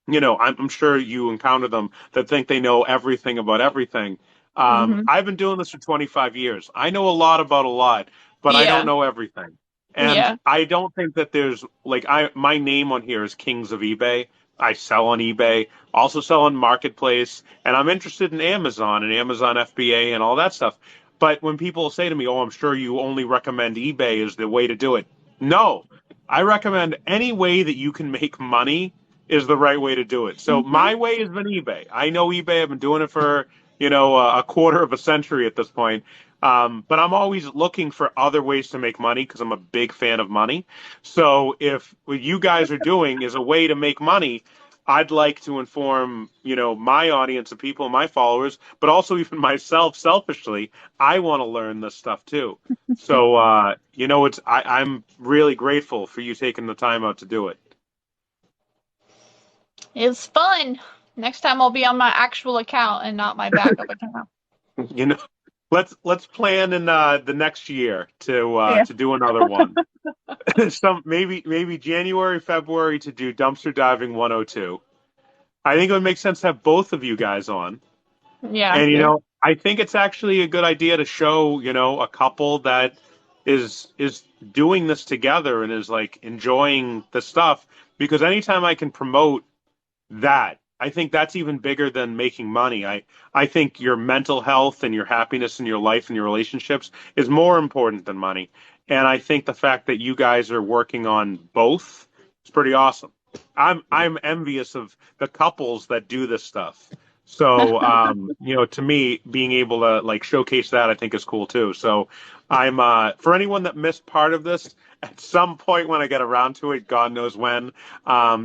I'm sure you encounter them that think they know everything about everything. Hmm. I've been doing this for 25 years. I know a lot about a lot, but I don't Yeah, know everything. And yeah. I don't think that there's like my name on here is Kings of eBay. I sell on eBay, also sell on Marketplace, and I'm interested in Amazon and Amazon FBA and all that stuff. But when people say to me, "Oh, I'm sure you only recommend eBay as the way to do it," no, I recommend any way that you can make money is the right way to do it. So Hmm. my way has been eBay. I know eBay. I've been doing it for a quarter of a century at this point. But I'm always looking for other ways to make money because I'm a big fan of money. So if what you guys are doing is a way to make money, I'd like to inform my audience of people, my followers, but also even myself selfishly. I want to learn this stuff too. So I'm really grateful for you taking the time out to do it. It's fun. Next time I'll be on my actual account and not my backup account. You know, let's plan in the next year to uh, Yeah. to do another one. Some maybe January, February to do dumpster diving 102. I think it would make sense to have both of you guys on. Yeah. And I think it's actually a good idea to show, a couple that is doing this together and is like enjoying the stuff because anytime I can promote that. I think that's even bigger than making money. I think your mental health and your happiness in your life and your relationships is more important than money. And I think the fact that you guys are working on both is pretty awesome. I'm envious of the couples that do this stuff. So to me, being able to like showcase that I think is cool too. So I'm for anyone that missed part of this, at some point when I get around to it, God knows when,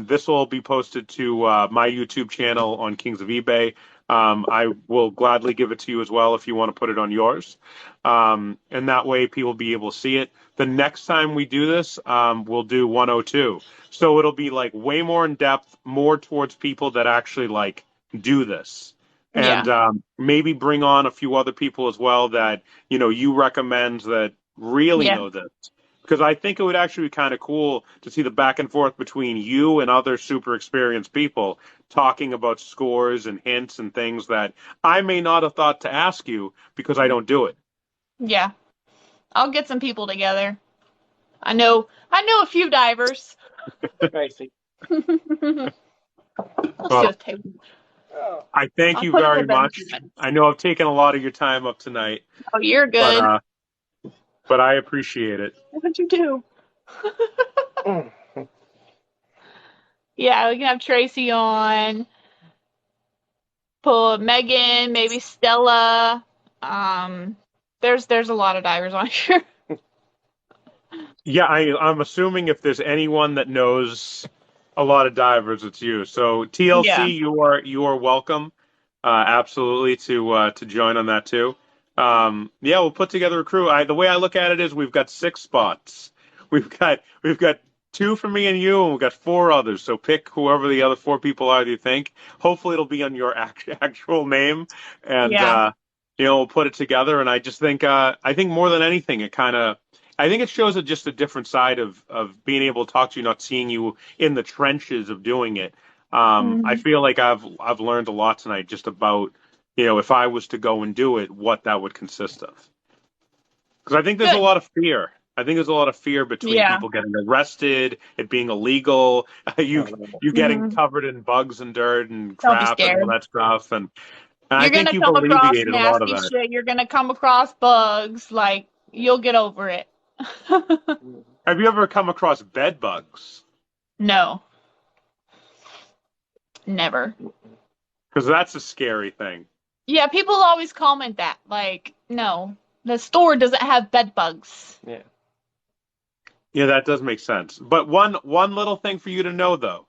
this will be posted to my YouTube channel on Kings of eBay. I will gladly give it to you as well if you want to put it on yours. And that way people will be able to see it. The next time we do this, we'll do 102. So it'll be like way more in depth, more towards people that actually like do this. And Yeah. maybe bring on a few other people as well that, you recommend that really Yeah. know this because I think it would actually be kind of cool to see the back and forth between you and other super experienced people talking about scores and hints and things that I may not have thought to ask you because I don't do it. Yeah. I'll get some people together. I know a few divers. Tracy. Let's do Well, a table. Oh. I thank I'll you put it very in much. Benjamin. I know I've taken a lot of your time up tonight, Oh, you're but good. uh, but I appreciate it. What'd you do? Mm. Yeah, we can have Tracy on. Put Megan, maybe Stella. Um, there's a lot of divers on here. Yeah, I'm assuming if there's anyone that knows a lot of divers, it's you. So Yeah. TLC, you are welcome, absolutely to join on that too. Yeah, we'll put together a crew. The way I look at it is we've got 6 spots. We've got two for me and you, and we've got 4 others. So pick whoever the other 4 people are that you think. Hopefully, it'll be on your actual name, and Yeah. we'll put it together. And I think more than anything, I think it shows just a different side of being able to talk to you, not seeing you in the trenches of doing it. I feel like I've learned a lot tonight just about, if I was to go and do it, what that would consist of. Because I think there's a Good. lot of fear. I think there's a lot of fear between Yeah. people getting arrested, it being illegal, you you getting Mhm. covered in bugs and dirt and Don't be crap and all scared. that stuff. And I You're think gonna you've come across alleviated a lot of nasty that. shit. You're gonna come across bugs. Like, you'll get over it. Have you ever come across bed bugs? No, never. Because that's a scary thing. Yeah, people always comment that. Like, no, the store doesn't have bed bugs. Yeah. Yeah, that does make sense. But one little thing for you to know though,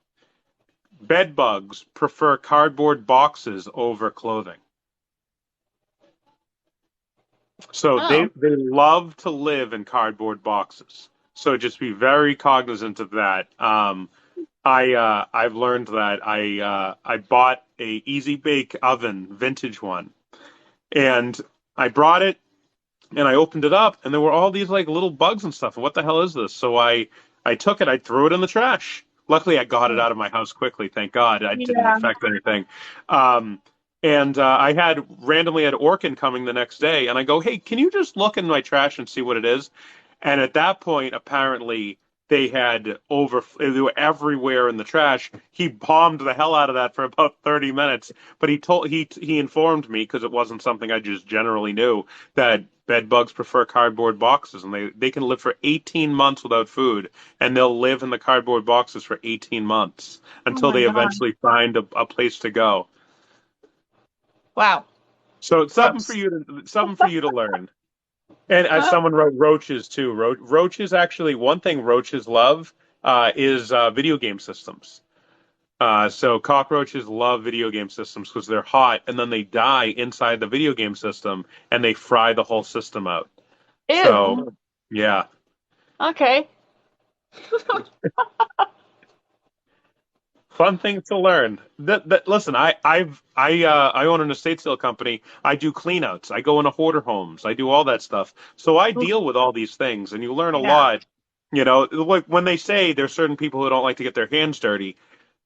bed bugs prefer cardboard boxes over clothing. So they Oh, love to live in cardboard boxes. So just be very cognizant of that. I've learned that I bought a Easy Bake oven, vintage one, and I brought it and I opened it up and there were all these like little bugs and stuff. What the hell is this? So I took it, I threw it in the trash. Luckily, I got it out of my house quickly. Thank God, I didn't yeah. affect anything. Um, and I had randomly had Orkin coming the next day, and I go, "Hey, can you just look in my trash and see what it is?" And at that point, apparently, they were everywhere in the trash. He bombed the hell out of that for about 30 minutes, but he informed me because it wasn't something I just generally knew that bed bugs prefer cardboard boxes and they can live for 18 months without food and they'll live in the cardboard boxes for 18 months Oh until my they God. eventually find a place to go. Wow. So it's Gross. something for you to learn. And as someone wrote roaches too. Roaches actually one thing roaches love is video game systems. So cockroaches love video game systems because they're hot and then they die inside the video game system and they fry the whole system out. So Ew. yeah, Okay. fun thing to learn. Listen, I own an estate sale company. I do cleanouts. I go into hoarder homes. I do all that stuff. So I deal with all these things, and you learn a Yeah. lot. Like when they say there's certain people who don't like to get their hands dirty.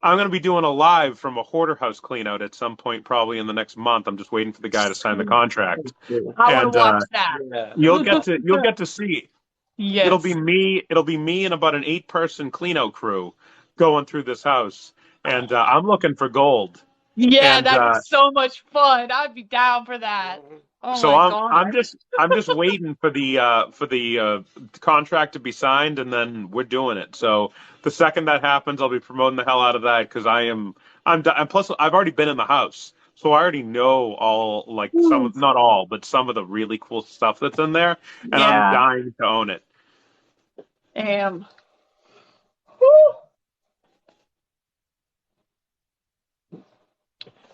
I'm going to be doing a live from a hoarder house cleanout at some point, probably in the next month. I'm just waiting for the guy to sign the contract, I want and to watch that. Yeah. you'll get to see. It'll be Yes. me. It'll be me and about an 8-person cleanout crew going through this house, and I'm looking for gold. Yeah, And that'd be so much fun. I'd be down for that. Oh so my I'm God. I'm just I'm just waiting for the contract to be signed, and then we're doing it. So the second that happens, I'll be promoting the hell out of that because and plus I've already been in the house. So I already know all like some not all, but some of the really cool stuff that's in there, and I'm Yeah. dying to own it. Damn.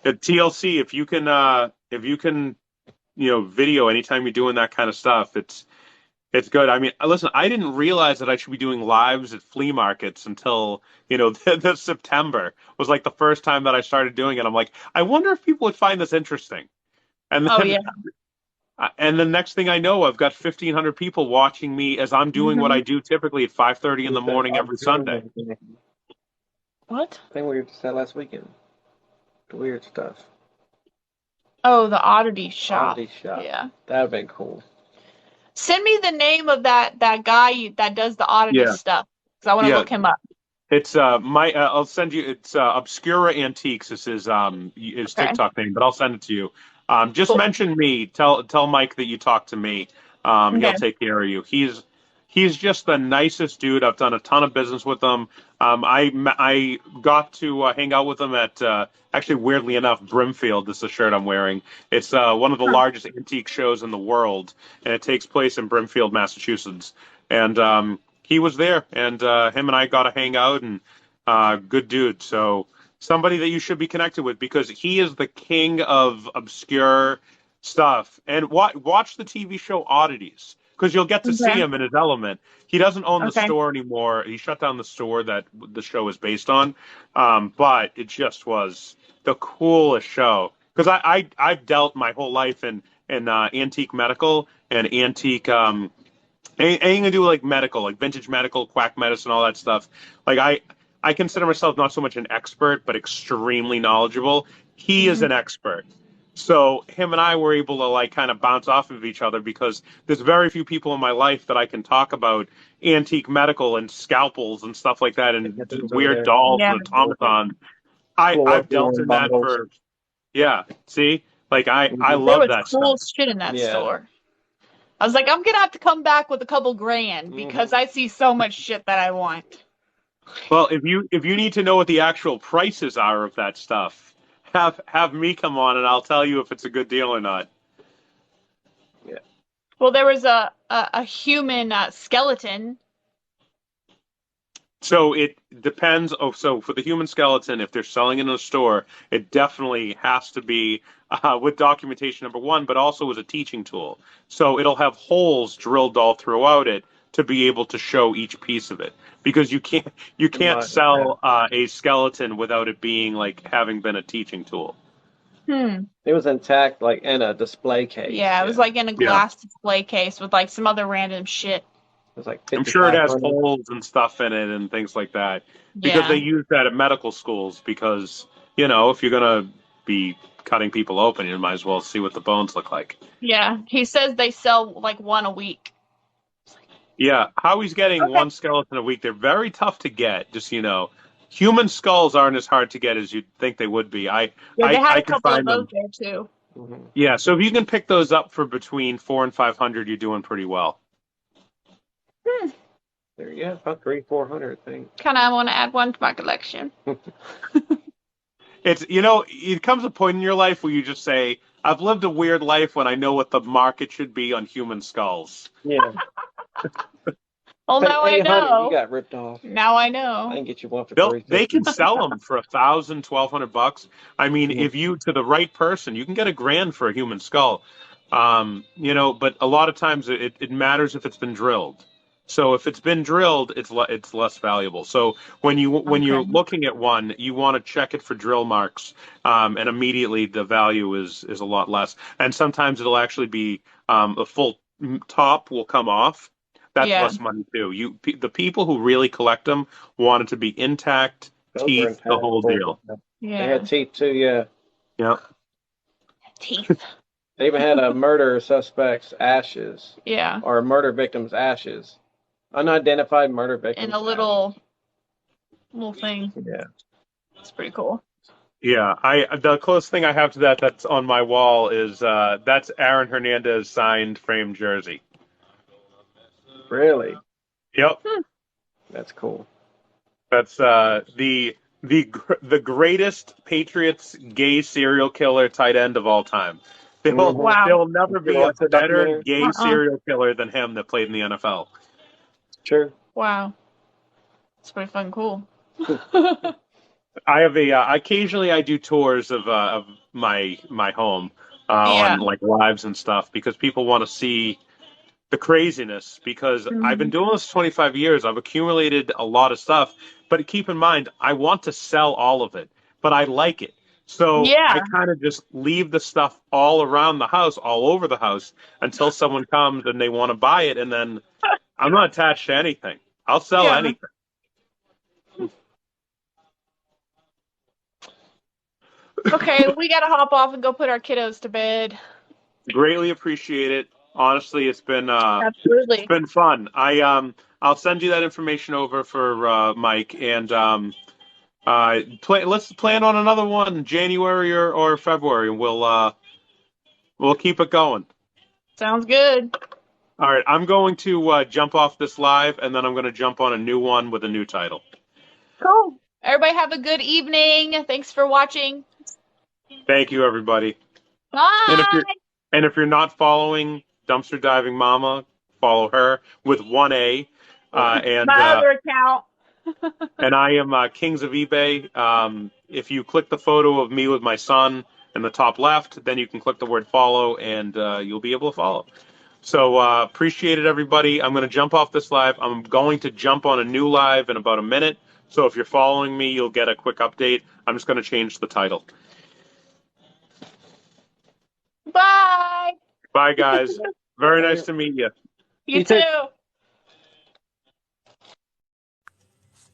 At TLC, if you can video anytime you're doing that kind of stuff, it's good. I mean, listen, I didn't realize that I should be doing lives at flea markets until this September was like the first time that I started doing it. I'm like, I wonder if people would find this interesting. And Oh then yeah. and the next thing I know, I've got 1,500 people watching me as I'm doing what Hmm. I do typically at 5:30 in the morning every Sunday. What? I think we said last weekend. The weird stuff. Oh, the oddity shop. Oddity shop. Yeah. That'd been cool. Send me the name of that guy that does the oddity Yeah. stuff, because I want to Yeah. look him up. It's I'll send you it's Obscura Antiques is his Okay. TikTok name, but I'll send it to you. Just Cool. mention me. Tell Mike that you talked to me. He'll Okay. take care of you. He's just the nicest dude. I've done a ton of business with him. I got to hang out with him at actually weirdly enough Brimfield. This is the shirt I'm wearing. It's one of the Huh. largest antique shows in the world, and it takes place in Brimfield, Massachusetts. And he was there, and him and I got to hang out, and good dude. So somebody that you should be connected with because he is the king of obscure stuff. And watch the TV show Oddities because you'll get to see Okay. him in his element. He doesn't own the Okay. store anymore. He shut down the store that the show is based on, but it just was the coolest show because I've dealt my whole life in antique medical and antique. Anything to do with like medical, like vintage medical, quack medicine, all that stuff. Like I consider myself not so much an expert, but extremely knowledgeable. He is an expert. So him and I were able to like kind of bounce off of each other because there's very few people in my life that I can talk about antique medical and scalpels and stuff like that and Get those over weird there. dolls Yeah. and automatons. I've dealt in that for see, like I There love was that cool stuff. shit in that Yeah. store. I was like, I'm gonna have to come back with a couple grand because I see so much shit that I want. Well, if you need to know what the actual prices are of that stuff, have me come on and I'll tell you if it's a good deal or not. Well, there was a human skeleton. So it depends. Oh, so for the human skeleton, if they're selling it in a store, it definitely has to be with documentation number one, but also as a teaching tool. So it'll have holes drilled all throughout it to be able to show each piece of it, because you can't sell a skeleton without it being like having been a teaching tool. It was intact, like in a display case. Yeah, it was like in a glass display case with like some other random shit. It was like I'm sure it has 5,500. holes and stuff in it and things like that because Yeah. they use that at medical schools because, you know, if you're going to be cutting people open, you might as well see what the bones look like. Yeah. He says they sell like one a week. Yeah, how he's getting one skeleton a week, they're very tough to get, just so you know. Human skulls aren't as hard to get as you'd think they would be. Yeah, they had I a can couple of find those them. there too. Mhm. Yeah, so if you can pick those up for between 400 and 500, you're doing pretty well. There, yeah, about 300-400, I think. Kind of want to add one to my collection. It's, you know, it comes a point in your life where you just say, I've lived a weird life when I know what the market should be on human skulls. Yeah. Well, Pay now I 800, know. you got ripped off. Now I I know. can get you one for They can $350. sell them for $1,000, $1,200. I mean, if you to the right person, you can get $1,000 for a human skull. You know, but a lot of times it matters if it's been drilled. So if it's been drilled, it's less valuable. So when you're looking at one, you want to check it for drill marks, and immediately the value is a lot less. And sometimes it'll actually be a full top will come off. That's Yeah. less money too. The people who really collect them want it to be intact, Those were teeth, intact, the whole deal. They Yeah. had teeth too, yeah. Yeah. Teeth. They even had a murder suspect's ashes, Yeah. or a murder victim's ashes. Unidentified murder victim. In a little thing. Yeah. It's pretty cool. Yeah, the closest thing I have to that's on my wall is that's Aaron Hernandez signed framed jersey. Really? Yep, That's cool. that's the greatest Patriots gay serial killer tight end of all time. Wow. There'll never be a watch the better documentary? gay serial killer than him that played in the NFL. True. Wow. It's pretty fucking cool. I have occasionally I do tours of my home on like lives and stuff because people want to see the craziness because I've been doing this 25 years. I've accumulated a lot of stuff, but keep in mind, I want to sell all of it, but I like it. So I kind of just leave the stuff all around the house, all over the house until someone comes and they want to buy it. And then I'm not attached to anything. I'll sell anything. Okay, we gotta hop off and go put our kiddos to bed. Greatly appreciate it. Honestly, it's been Absolutely. it's been fun. I'll send you that information over for Mike and let's plan on another one January or February and we'll keep it going. Sounds good. All right, I'm going to jump off this live and then I'm going to jump on a new one with a new title. Cool. Everybody have a good evening. Thanks for watching. Thank you, everybody. Bye. And if you're not following Dumpster Diving Mama, follow her with 1A. And my other account. and I am Kings of eBay. If you click the photo of me with my son in the top left, then you can click the word follow, and you'll be able to follow. So appreciate it, everybody. I'm going to jump off this live. I'm going to jump on a new live in about a minute. So if you're following me, you'll get a quick update. I'm just going to change the title. Bye. Bye, guys. Very nice to meet you. You too.